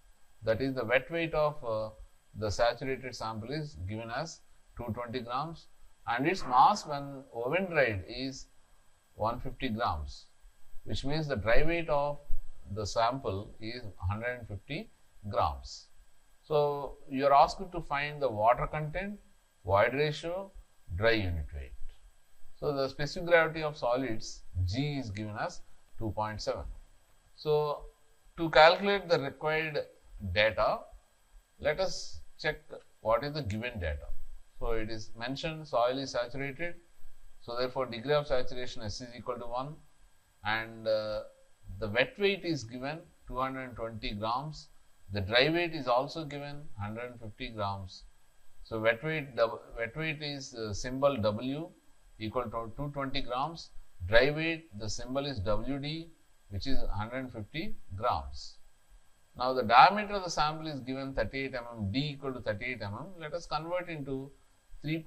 That is, the wet weight of the saturated sample is given as 220 grams and its mass when oven dried is 150 grams, which means the dry weight of the sample is 150 grams. So you are asked to find the water content, void ratio, dry unit weight. So the specific gravity of solids G is given as 2.7. So to calculate the required data, let us check what is the given data. So it is mentioned soil is saturated. So therefore degree of saturation S is equal to 1 and the wet weight is given 220 grams. The dry weight is also given 150 grams. So wet weight is symbol W equal to 220 grams. Dry weight, the symbol is WD, which is 150 grams. Now the diameter of the sample is given 38 mm, D equal to 38 mm. Let us convert into 3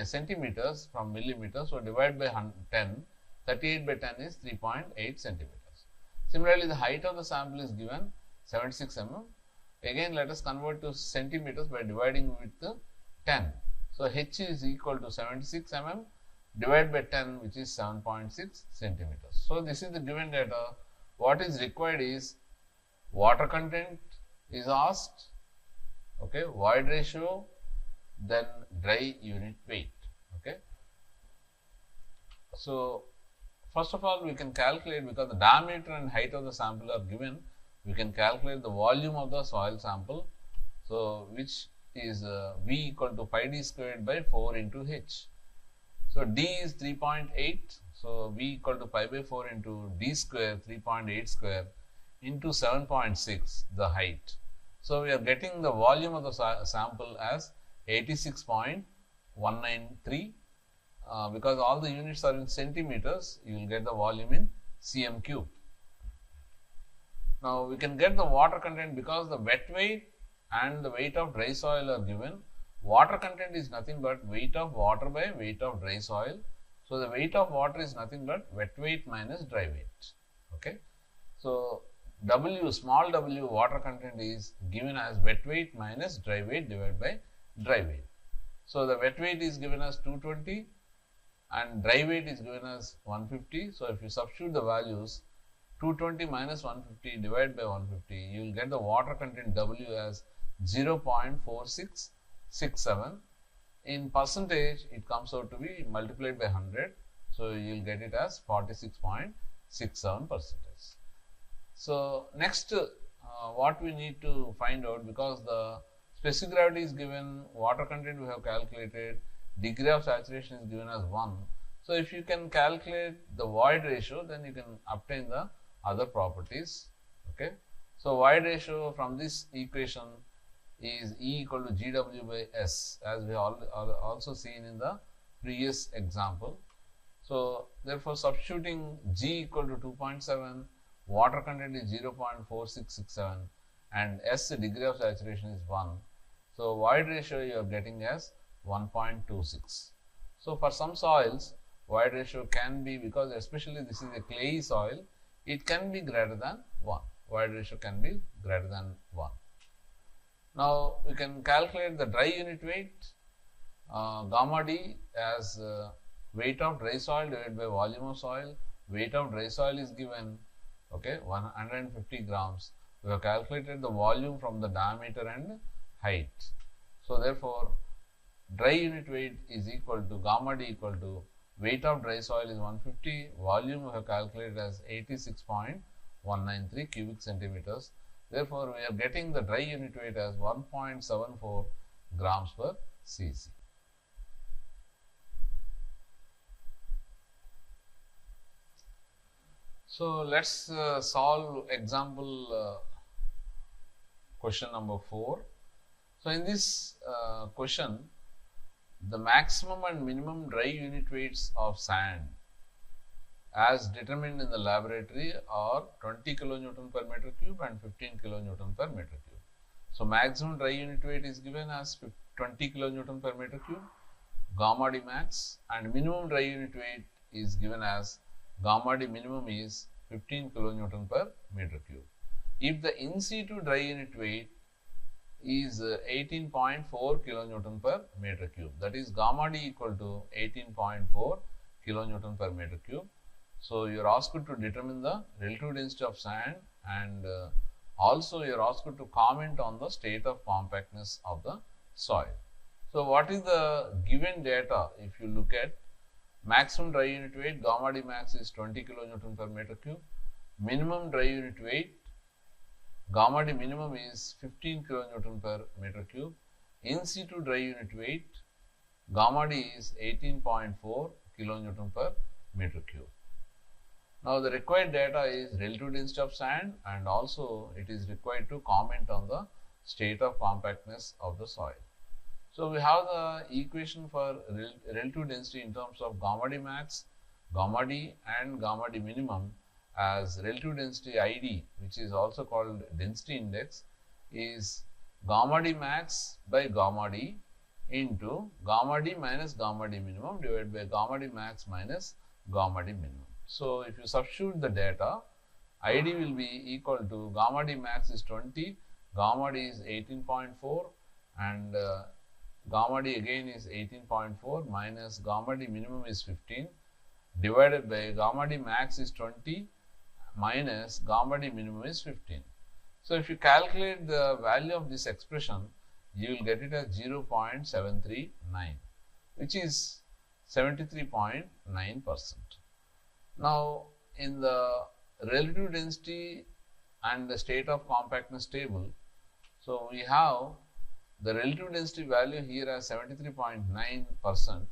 centimeters from millimeters. So divide by 10, 38 by 10 is 3.8 centimeters. Similarly, the height of the sample is given 76 mm. Again, let us convert to centimeters by dividing with 10. So H is equal to 76 mm divided by 10, which is 7.6 centimeters. So this is the given data. What is required is water content is asked, okay, void ratio, then dry unit weight. Okay. So first of all, we can calculate, because the diameter and height of the sample are given, we can calculate the volume of the soil sample. So which is V equal to pi d squared by 4 into H. So D is 3.8. So V equal to pi by 4 into D square 3.8 square into 7.6 the height. So we are getting the volume of the sample as 86.193. Because all the units are in centimeters, you will get the volume in cm cube. Now we can get the water content because the wet weight and the weight of dry soil are given. Water content is nothing but weight of water by weight of dry soil. So the weight of water is nothing but wet weight minus dry weight. Okay. So W, small w, water content is given as wet weight minus dry weight divided by dry weight. So the wet weight is given as 220 and dry weight is given as 150. So if you substitute the values, 220 minus 150 divided by 150, you will get the water content W as 0.4667. In percentage, it comes out to be multiplied by 100. So you will get it as 46.67%. So next, what we need to find out, because the specific gravity is given, water content we have calculated, degree of saturation is given as 1. So if you can calculate the void ratio, then you can obtain the other properties. Okay. So void ratio from this equation is E equal to GW by S, as we also seen in the previous example. So therefore substituting G equal to 2.7, water content is 0.4667 and S degree of saturation is 1. So void ratio you are getting as 1.26. So for some soils, void ratio can be, because especially this is a clayey soil, it can be greater than 1. Void ratio can be greater than 1. Now we can calculate the dry unit weight. gamma D as weight of dry soil divided by volume of soil. Weight of dry soil is given, okay, 150 grams. We have calculated the volume from the diameter and height. So therefore, dry unit weight is equal to gamma D equal to weight of dry soil is 150, volume we have calculated as 86.193 cubic centimeters. Therefore, we are getting the dry unit weight as 1.74 grams per cc. So, let us solve example question number 4. So, in this question, the maximum and minimum dry unit weights of sand as determined in the laboratory are 20 kilonewton per meter cube and 15 kilonewton per meter cube. So, maximum dry unit weight is given as 20 kilonewton per meter cube, gamma D max, and minimum dry unit weight is given as gamma D minimum is 15 kilonewton per meter cube. If the in situ dry unit weight is 18.4 kilonewton per meter cube, that is gamma D equal to 18.4 kilonewton per meter cube. So, you are asked to determine the relative density of sand, and also you are asked to comment on the state of compactness of the soil. So, what is the given data? If you look at maximum dry unit weight, gamma D max is 20 kilonewton per meter cube. Minimum dry unit weight, gamma D minimum is 15 kilonewton per meter cube. In situ dry unit weight, gamma D is 18.4 kilonewton per meter cube. Now, the required data is relative density of sand, and also it is required to comment on the state of compactness of the soil. So, we have the equation for relative density in terms of gamma D max, gamma D and gamma D minimum as relative density ID, which is also called density index, is gamma D max by gamma D into gamma D minus gamma D minimum divided by gamma D max minus gamma D minimum. So, if you substitute the data, ID will be equal to gamma D max is 20, gamma D is 18.4, and gamma D again is 18.4 minus gamma D minimum is 15 divided by gamma D max is 20 minus gamma D minimum is 15. So, if you calculate the value of this expression, you will get it as 0.739, which is 73.9%. Now, in the relative density and the state of compactness table, so we have the relative density value here as 73.9%,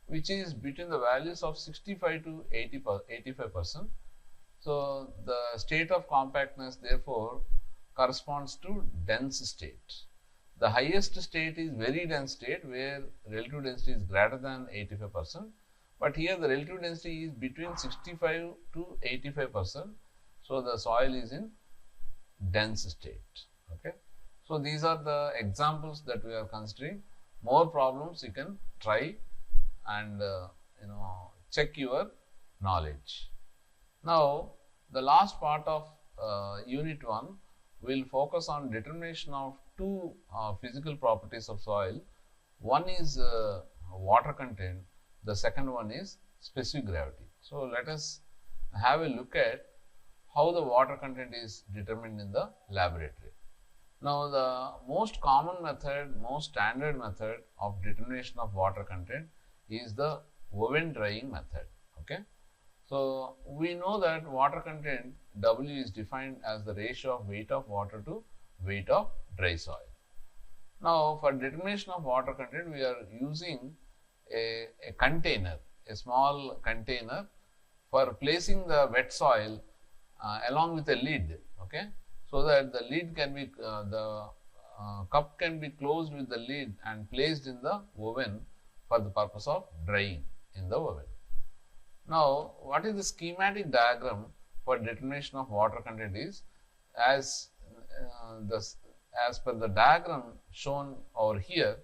which is between the values of 65 to 85%. So, the state of compactness therefore corresponds to dense state. The highest state is very dense state, where relative density is greater than 85%, but here the relative density is between 65 to 85%. So, the soil is in dense state. Okay. So, these are the examples that we are considering. More problems you can try and check your knowledge. Now, the last part of unit 1 will focus on determination of two physical properties of soil. One is water content, the second one is specific gravity. So, let us have a look at how the water content is determined in the laboratory. Now, the most common method, most standard method of determination of water content is the oven drying method. Okay. So, we know that water content W is defined as the ratio of weight of water to weight of dry soil. Now, for determination of water content, we are using a container, a small container for placing the wet soil along with a lid, okay, so that the lid can be, the cup can be closed with the lid and placed in the oven for the purpose of drying in the oven. Now, what is the schematic diagram for determination of water content is as per the diagram shown over here.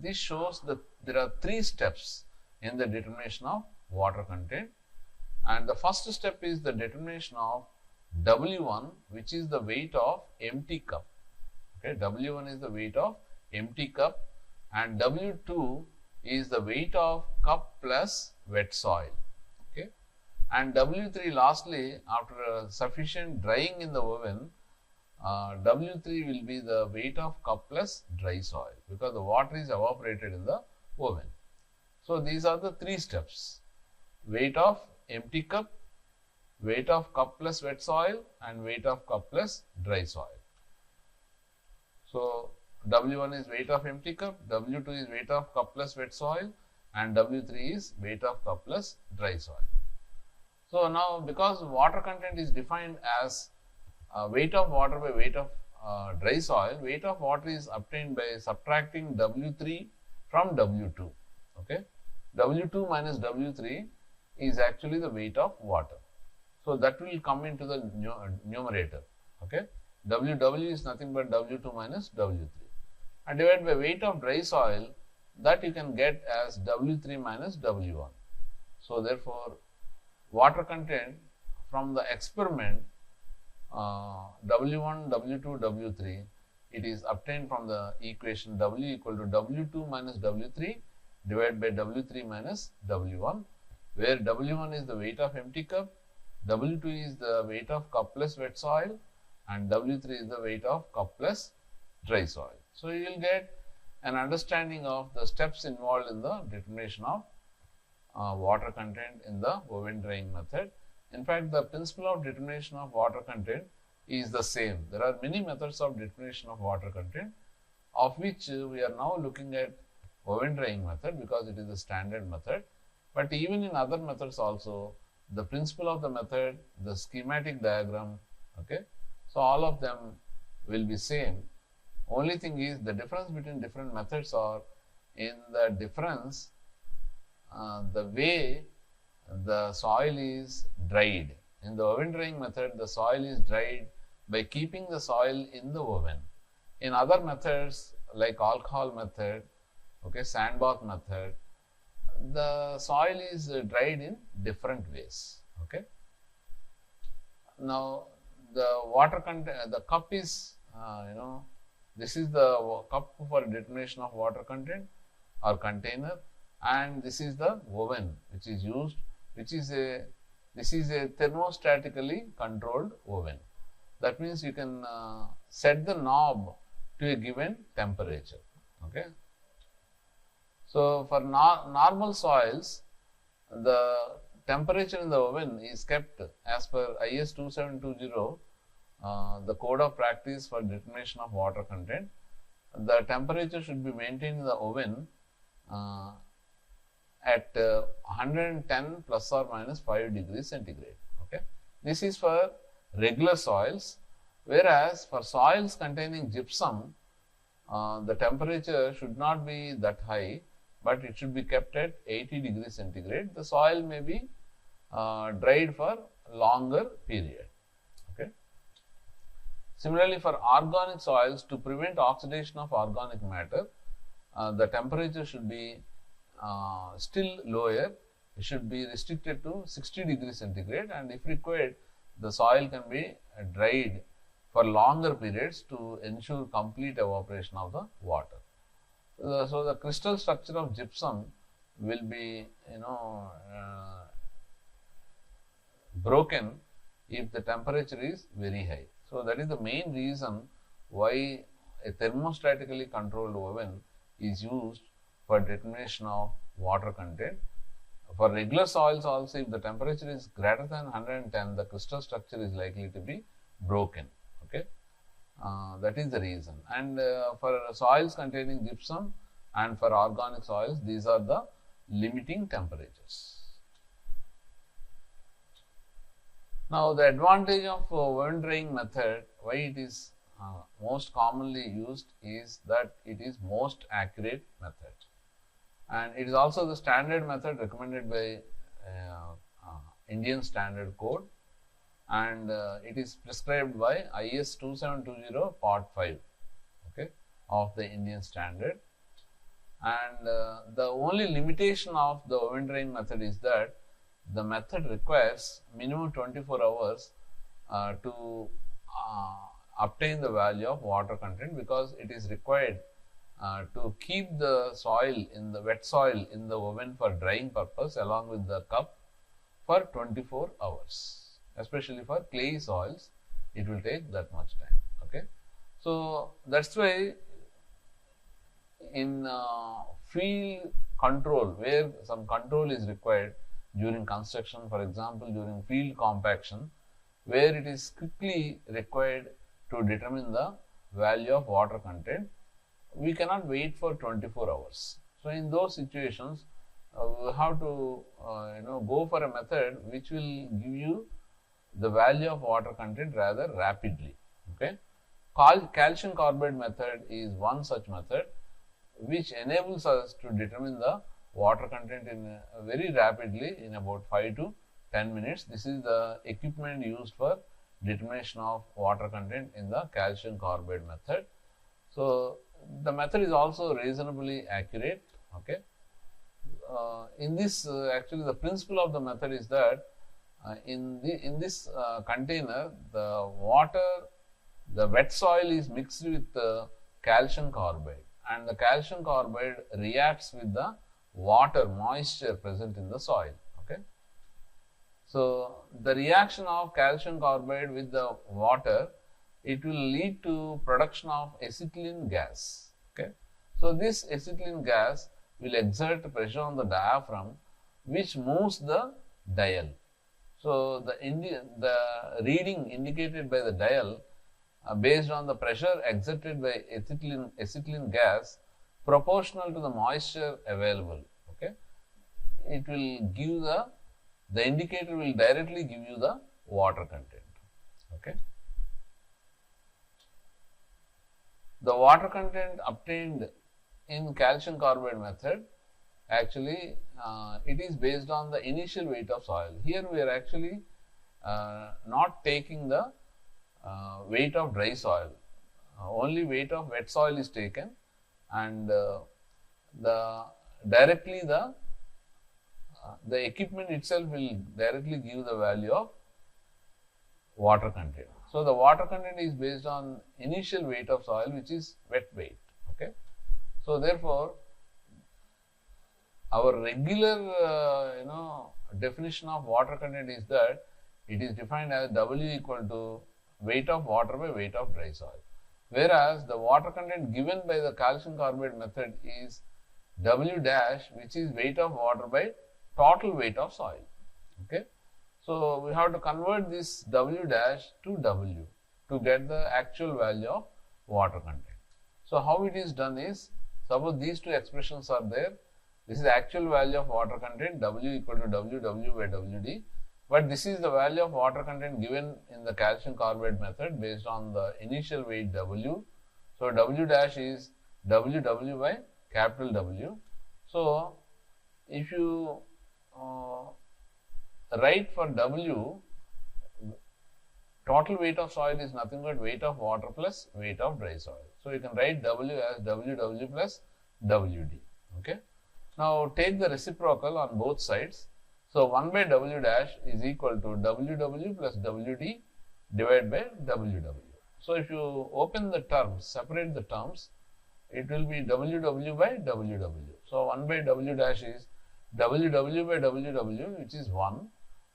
This shows that there are 3 steps in the determination of water content, and the first step is the determination of W1, which is the weight of empty cup. Okay, W1 is the weight of empty cup, and W2 is the weight of cup plus wet soil. Okay, and W3 lastly, after sufficient drying in the oven, W3 will be the weight of cup plus dry soil, because the water is evaporated in the oven. So these are the three steps: weight of empty cup, weight of cup plus wet soil, and weight of cup plus dry soil. So W1 is weight of empty cup, W2 is weight of cup plus wet soil, and W3 is weight of cup plus dry soil. So now, because water content is defined as weight of water by weight of dry soil, weight of water is obtained by subtracting W3 from W2. Okay, W2 minus W3 is actually the weight of water. So that will come into the numerator. Okay, WW is nothing but W2 minus W3, and divided by weight of dry soil, that you can get as W3 minus W1. So therefore, water content from the experiment W1, W2, W3, it is obtained from the equation W equal to W2 minus W3 divided by W3 minus W1, where W1 is the weight of empty cup, W2 is the weight of cup plus wet soil, and W3 is the weight of cup plus dry soil. So you will get an understanding of the steps involved in the determination of water content in the oven drying method. In fact, the principle of determination of water content is the same. There are many methods of determination of water content, of which we are now looking at oven drying method because it is the standard method. But even in other methods also, the principle of the method, the schematic diagram, okay, so all of them will be same. Only thing is, the difference between different methods are in the difference the way the soil is dried. In the oven drying method, the soil is dried by keeping the soil in the oven. In other methods like alcohol method, okay, sand bath method, the soil is dried in different ways. Okay. Now the water content, the cup is this is the cup for determination of water content or container, and this is the oven which is used, this is a thermostatically controlled oven. That means you can set the knob to a given temperature. Okay. So for normal soils, the temperature in the oven is kept as per IS 2720, the code of practice for determination of water content. The temperature should be maintained in the oven at 110 plus or minus 5 degrees centigrade. Okay. This is for regular soils, whereas for soils containing gypsum, the temperature should not be that high, but it should be kept at 80 degrees centigrade. The soil may be dried for longer period. Okay. Similarly, for organic soils, to prevent oxidation of organic matter, the temperature should be still lower. It should be restricted to 60 degrees centigrade, and if required, the soil can be dried for longer periods to ensure complete evaporation of the water. So the crystal structure of gypsum will be broken if the temperature is very high. So that is the main reason why a thermostatically controlled oven is used for determination of water content. For regular soils also, if the temperature is greater than 110, the crystal structure is likely to be broken. Okay, that is the reason. And for soils containing gypsum and for organic soils, these are the limiting temperatures. Now, the advantage of oven drying method, why it is most commonly used, is that it is most accurate method, and it is also the standard method recommended by Indian Standard Code, and it is prescribed by IS 2720 Part 5, okay, of the Indian Standard. And the only limitation of the oven drying method is that the method requires minimum 24 hours to obtain the value of water content, because it is required to keep the soil in the wet soil in the oven for drying purpose along with the cup for 24 hours. Especially for clay soils, it will take that much time. Okay, so that's why in field control, where some control is required during construction, for example, during field compaction, where it is quickly required to determine the value of water content, we cannot wait for 24 hours. So in those situations, we have to go for a method which will give you the value of water content rather rapidly. Okay, calcium carbide method is one such method which enables us to determine the water content in very rapidly in about 5 to 10 minutes. This is the equipment used for determination of water content in the calcium carbide method. So the method is also reasonably accurate. Okay, in this actually the principle of the method is that in this container, the wet soil is mixed with calcium carbide, and the calcium carbide reacts with the water moisture present in the soil. Okay, so the reaction of calcium carbide with the water, it will lead to production of acetylene gas. Okay, so this acetylene gas will exert pressure on the diaphragm, which moves the dial. So the reading indicated by the dial based on the pressure exerted by acetylene gas proportional to the moisture available. Okay, it will give the indicator will directly give you the water content. Okay, the water content obtained in calcium carbide method, actually it is based on the initial weight of soil. Here we are actually not taking the weight of dry soil, only weight of wet soil is taken, and the equipment itself will directly give the value of water content. So the water content is based on initial weight of soil, which is wet weight. Okay, so therefore our regular definition of water content is that it is defined as W equal to weight of water by weight of dry soil, whereas the water content given by the calcium carbide method is W dash, which is weight of water by total weight of soil. Okay, so we have to convert this W dash to W to get the actual value of water content. So how it is done is, suppose these two expressions are there. This is the actual value of water content, W equal to W by WD, but this is the value of water content given in the calcium carbide method based on the initial weight W. So W dash is W by capital W. So if you write for W, total weight of soil is nothing but weight of water plus weight of dry soil. So you can write W as WW plus WD. Okay. Now take the reciprocal on both sides. So 1 by W dash is equal to WW plus WD divided by WW. So if you open the terms, separate the terms, it will be WW by WW. So 1 by W dash is WW by WW, which is 1,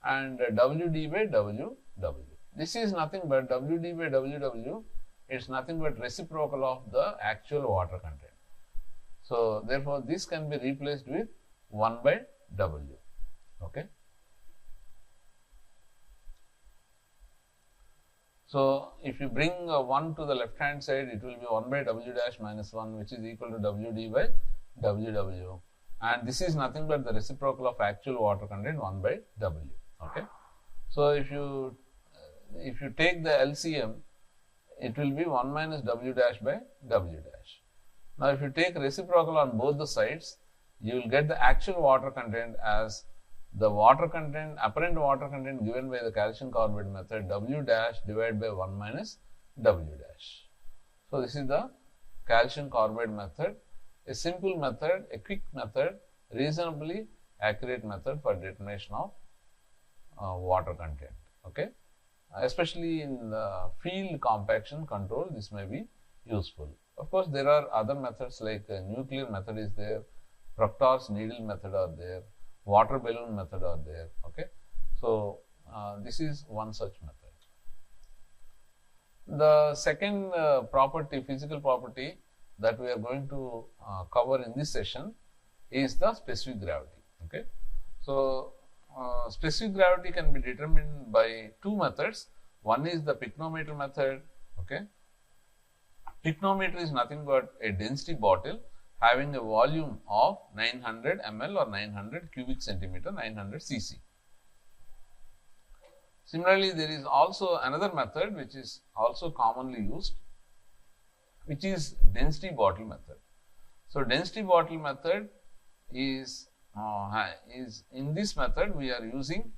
and WD by WW. This is nothing but WD by WW, it's nothing but reciprocal of the actual water content. So therefore this can be replaced with 1 by W. Okay. So if you bring 1 to the left hand side, it will be 1 by W dash minus 1, which is equal to WD by WW, and this is nothing but the reciprocal of actual water content 1 by W. Okay. So if you take the LCM, it will be 1 minus W dash by W dash. Now if you take reciprocal on both the sides, you will get the actual water content as the water content, apparent water content given by the calcium carbide method, W dash divided by 1 minus W dash. So this is the calcium carbide method, a simple method, a quick method, reasonably accurate method for determination of water content. Okay, especially in the field compaction control, this may be useful. Of course, there are other methods like nuclear method is there, Proctor's needle method are there, water balloon method are there. Okay, so this is one such method. The second property, physical property that we are going to cover in this session is the specific gravity. Okay, so specific gravity can be determined by two methods. One is the pycnometer method. Okay, pycnometer is nothing but a density bottle having a volume of 900 ml or 900 cubic centimeter, 900 cc. Similarly, there is also another method which is also commonly used, which is density bottle method. So, density bottle method is in this method we are using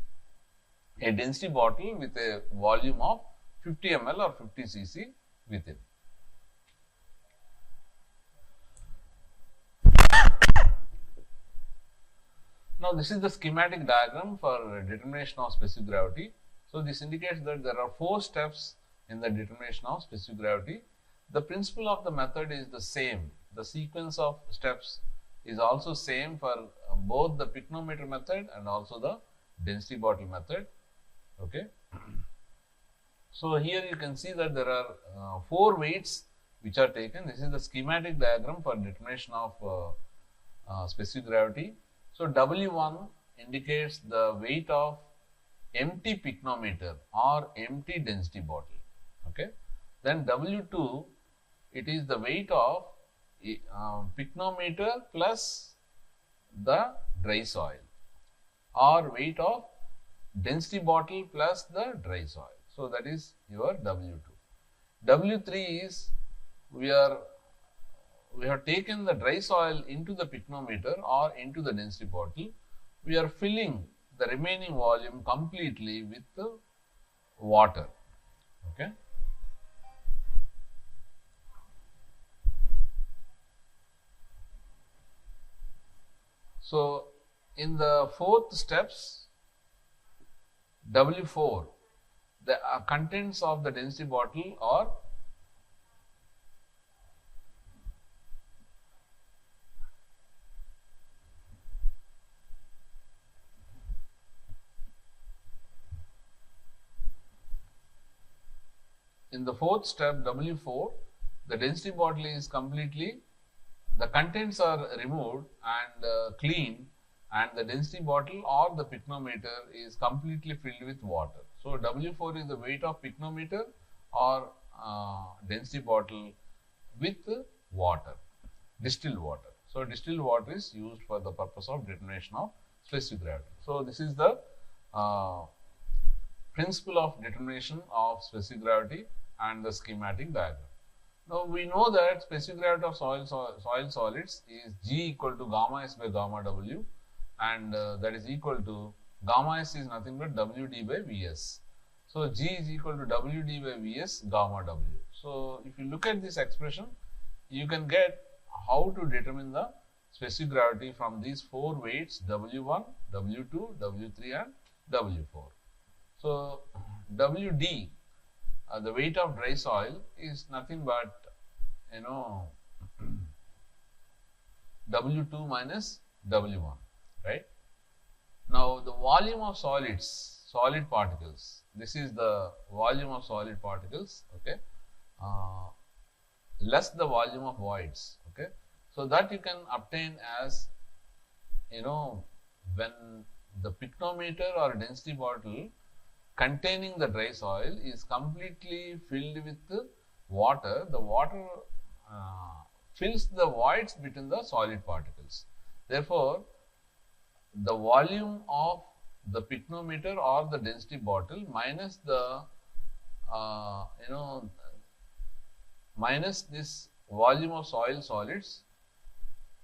a density bottle with a volume of 50 ml or 50 cc within. Now, this is the schematic diagram for determination of specific gravity. So, this indicates that there are 4 steps in the determination of specific gravity. The principle of the method is the same. The sequence of steps is also same for both the pycnometer method and also the density bottle method. Okay. So, here you can see that there are 4 weights which are taken. This is the schematic diagram for determination of specific gravity. So, W1 indicates the weight of empty pycnometer or empty density bottle. Okay. Then W2, it is the weight of pycnometer plus the dry soil or weight of density bottle plus the dry soil. So, that is your W2. W3 is we have taken the dry soil into the pycnometer or into the density bottle. We are filling the remaining volume completely with the water. Okay. So, in the 4th steps, W4, the contents of the density bottle are in the 4th step W4, the density bottle is completely, the contents are removed and cleaned, and the density bottle or the pycnometer is completely filled with water. So, W4 is the weight of pycnometer or density bottle with water, distilled water. So, distilled water is used for the purpose of determination of specific gravity. So, this is the principle of determination of specific gravity and the schematic diagram. Now, we know that specific gravity of soil solids is G equal to gamma S by gamma W, and that is equal to gamma S is nothing but WD by Vs. So, G is equal to WD by Vs gamma W. So, if you look at this expression, you can get how to determine the specific gravity from these 4 weights W1, W2, W3 and W4. So, WD, the weight of dry soil is nothing but W2 minus W1, right. Now, the volume of solids, solid particles, this is the volume of solid particles, okay, less the volume of voids, okay. So, that you can obtain as when the pycnometer or density bottle containing the dry soil is completely filled with water, the water fills the voids between the solid particles. Therefore, the volume of the pycnometer or the density bottle minus the minus this volume of soil solids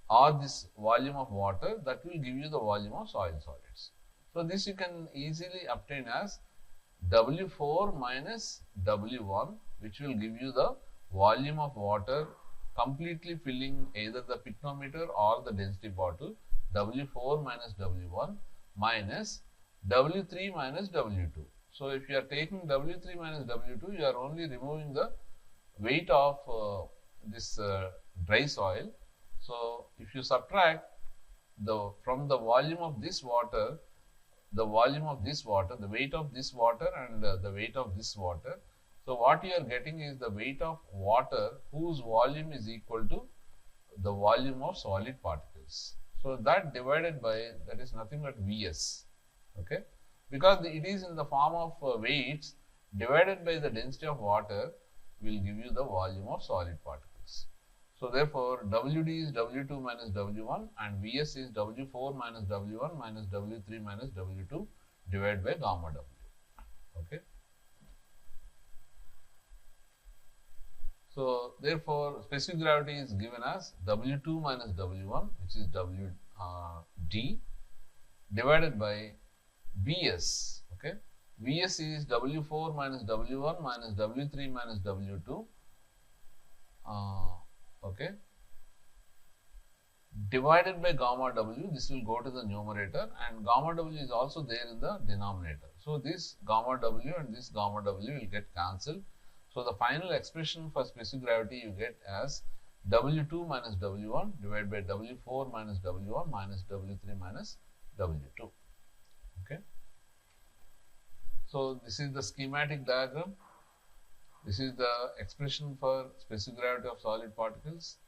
or this volume of water, that will give you the volume of soil solids. So, this you can easily obtain as W4 minus W1, which will give you the volume of water completely filling either the pycnometer or the density bottle, W4 minus W1 minus W3 minus W2. So, if you are taking W3 minus W2, you are only removing the weight of this dry soil. So if you subtract from the volume of this water, the volume of this water, the weight of this water and the weight of this water. So what you are getting is the weight of water whose volume is equal to the volume of solid particles. So that divided by, that is nothing but Vs, okay, because it is in the form of weights divided by the density of water will give you the volume of solid particles. So therefore, Wd is W2 minus W1 and Vs is W4 minus W1 minus W3 minus W2 divided by gamma W. Okay. So therefore, specific gravity is given as W2 minus W1, which is Wd, divided by Vs. Okay. Vs is W4 minus W1 minus W3 minus W2. Okay, divided by gamma W, this will go to the numerator, and gamma W is also there in the denominator. So this gamma W and this gamma W will get cancelled. So the final expression for specific gravity you get as W2 minus W1 divided by W4 minus W1 minus W3 minus W2. Okay. So this is the schematic diagram. This is the expression for specific gravity of solid particles.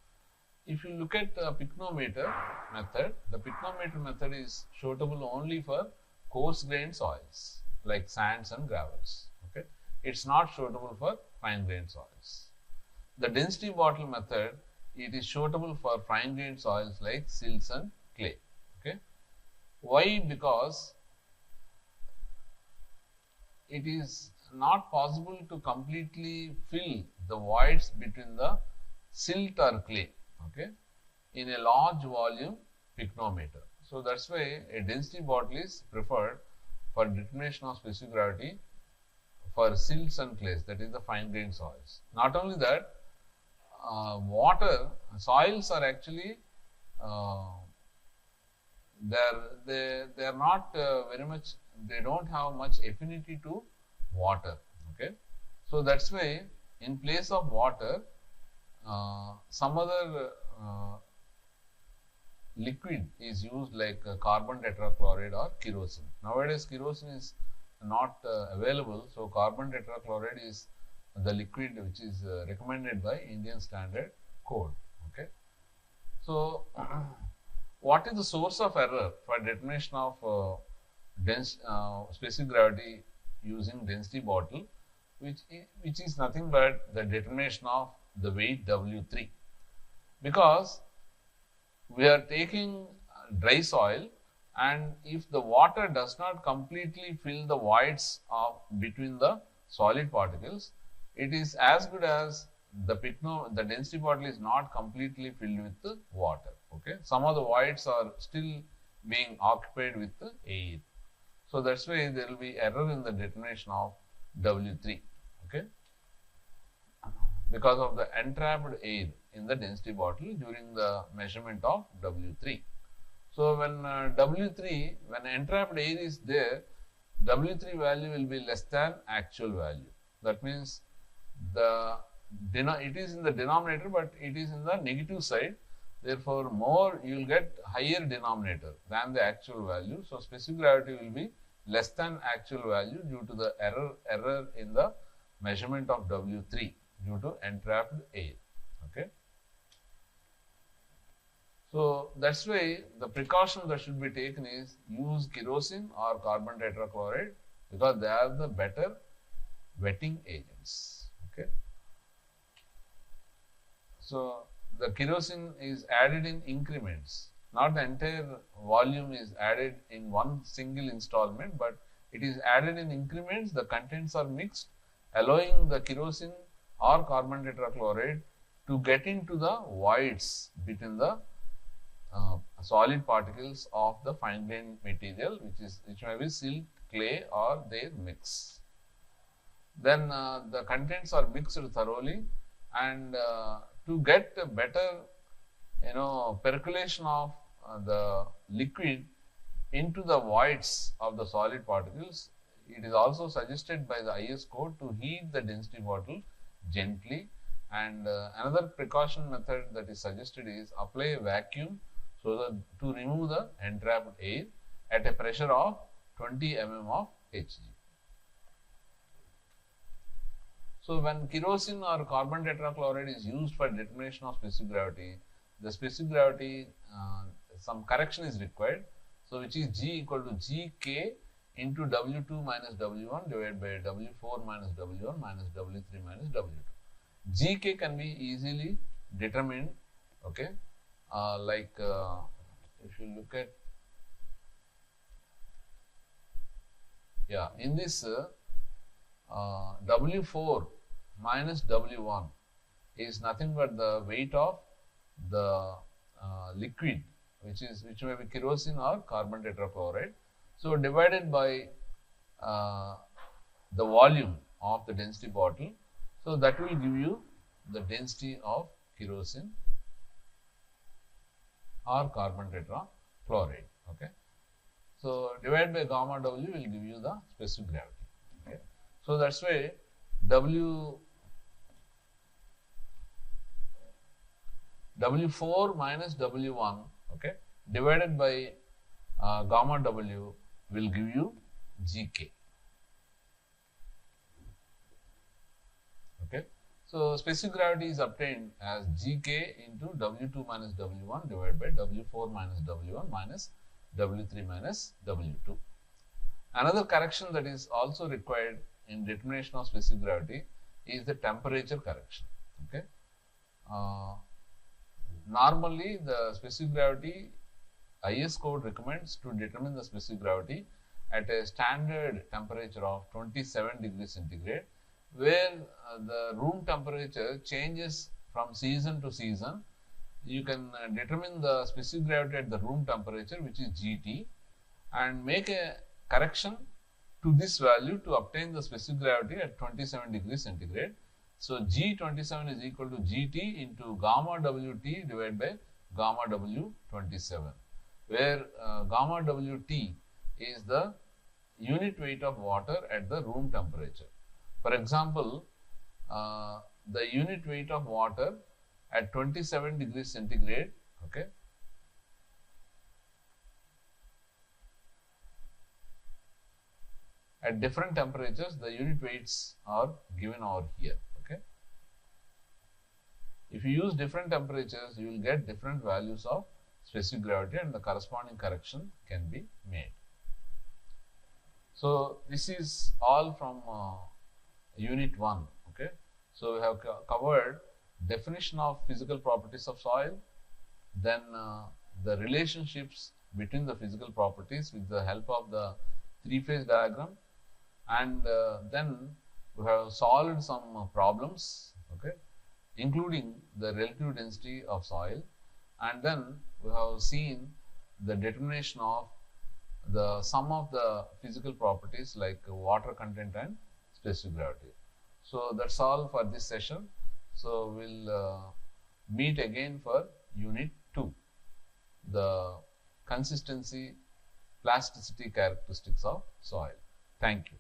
If you look at the pycnometer method, the pycnometer method is suitable only for coarse grained soils like sands and gravels. Okay, it's not suitable for fine grained soils. The density bottle method, it is suitable for fine grained soils like silts and clay. Okay, why? Because it is not possible to completely fill the voids between the silt or clay, okay, in a large volume pycnometer. So that's why a density bottle is preferred for determination of specific gravity for silts and clays, that is the fine grained soils. Not only that, soils are actually they are not very much, they don't have much affinity to water. Okay, so that's why in place of water some other liquid is used like carbon tetrachloride or kerosene. Nowadays kerosene is not available, so carbon tetrachloride is the liquid which is recommended by Indian Standard Code. Okay, so what is the source of error for determination of specific gravity using density bottle, which is nothing but the determination of the weight W3, because we are taking dry soil, and if the water does not completely fill the voids of between the solid particles, it is as good as the density bottle is not completely filled with the water. Okay, some of the voids are still being occupied with the air. So that's why there will be error in the determination of W3, okay, because of the entrapped air in the density bottle during the measurement of W3. So when when entrapped air is there, W3 value will be less than actual value. That means it is in the denominator, but it is in the negative side. Therefore, you will get higher denominator than the actual value. So specific gravity will be less than actual value due to the error in the measurement of W3 due to entrapped air. Okay. So that's why the precaution that should be taken is use kerosene or carbon tetrachloride, because they are the better wetting agents. Okay. So the kerosene is added in increments. Not the entire volume is added in one single installment, but it is added in increments. The contents are mixed, allowing the kerosene or carbon tetrachloride to get into the voids between the solid particles of the fine grained material, which may be silt, clay, or their mix. Then the contents are mixed thoroughly, and to get a better percolation of the liquid into the voids of the solid particles, it is also suggested by the IS code to heat the density bottle gently And another precaution method that is suggested is apply a vacuum so that to remove the entrapped air at a pressure of 20 mm of Hg. So when kerosene or carbon tetrachloride is used for determination of specific gravity, the specific gravity, some correction is required. So which is G equal to Gk into W2 minus W1 divided by W4 minus W1 minus W3 minus W2. Gk can be easily determined, okay, if you look at, in this W4 minus W1 is nothing but the weight of the liquid, which may be kerosene or carbon tetrachloride. So divided by the volume of the density bottle, so that will give you the density of kerosene or carbon tetrachloride. Okay. So divided by gamma W will give you the specific gravity. Okay. So that's why W4 minus W1, okay, divided by gamma W will give you Gk. Okay. So specific gravity is obtained as Gk into W2 minus W1 divided by W4 minus W1 minus W3 minus W2. Another correction that is also required in determination of specific gravity is the temperature correction. Okay. Normally, the specific gravity IS code recommends to determine the specific gravity at a standard temperature of 27 degrees centigrade, where the room temperature changes from season to season. You can determine the specific gravity at the room temperature, which is Gt, and make a correction to this value to obtain the specific gravity at 27 degrees centigrade. So G27 is equal to Gt into gamma Wt divided by gamma W27, where gamma Wt is the unit weight of water at the room temperature. For example, the unit weight of water at 27 degrees centigrade, okay, at different temperatures, the unit weights are given over here. Okay. If you use different temperatures, you will get different values of specific gravity, and the corresponding correction can be made. So this is all from Unit 1. Okay. So we have covered definition of physical properties of soil, then the relationships between the physical properties with the help of the three-phase diagram, and then we have solved some problems, okay, including the relative density of soil, and then we have seen the determination of the sum of the physical properties like water content and specific gravity. So that's all for this session. So we'll meet again for Unit 2, the consistency, plasticity characteristics of soil. Thank you.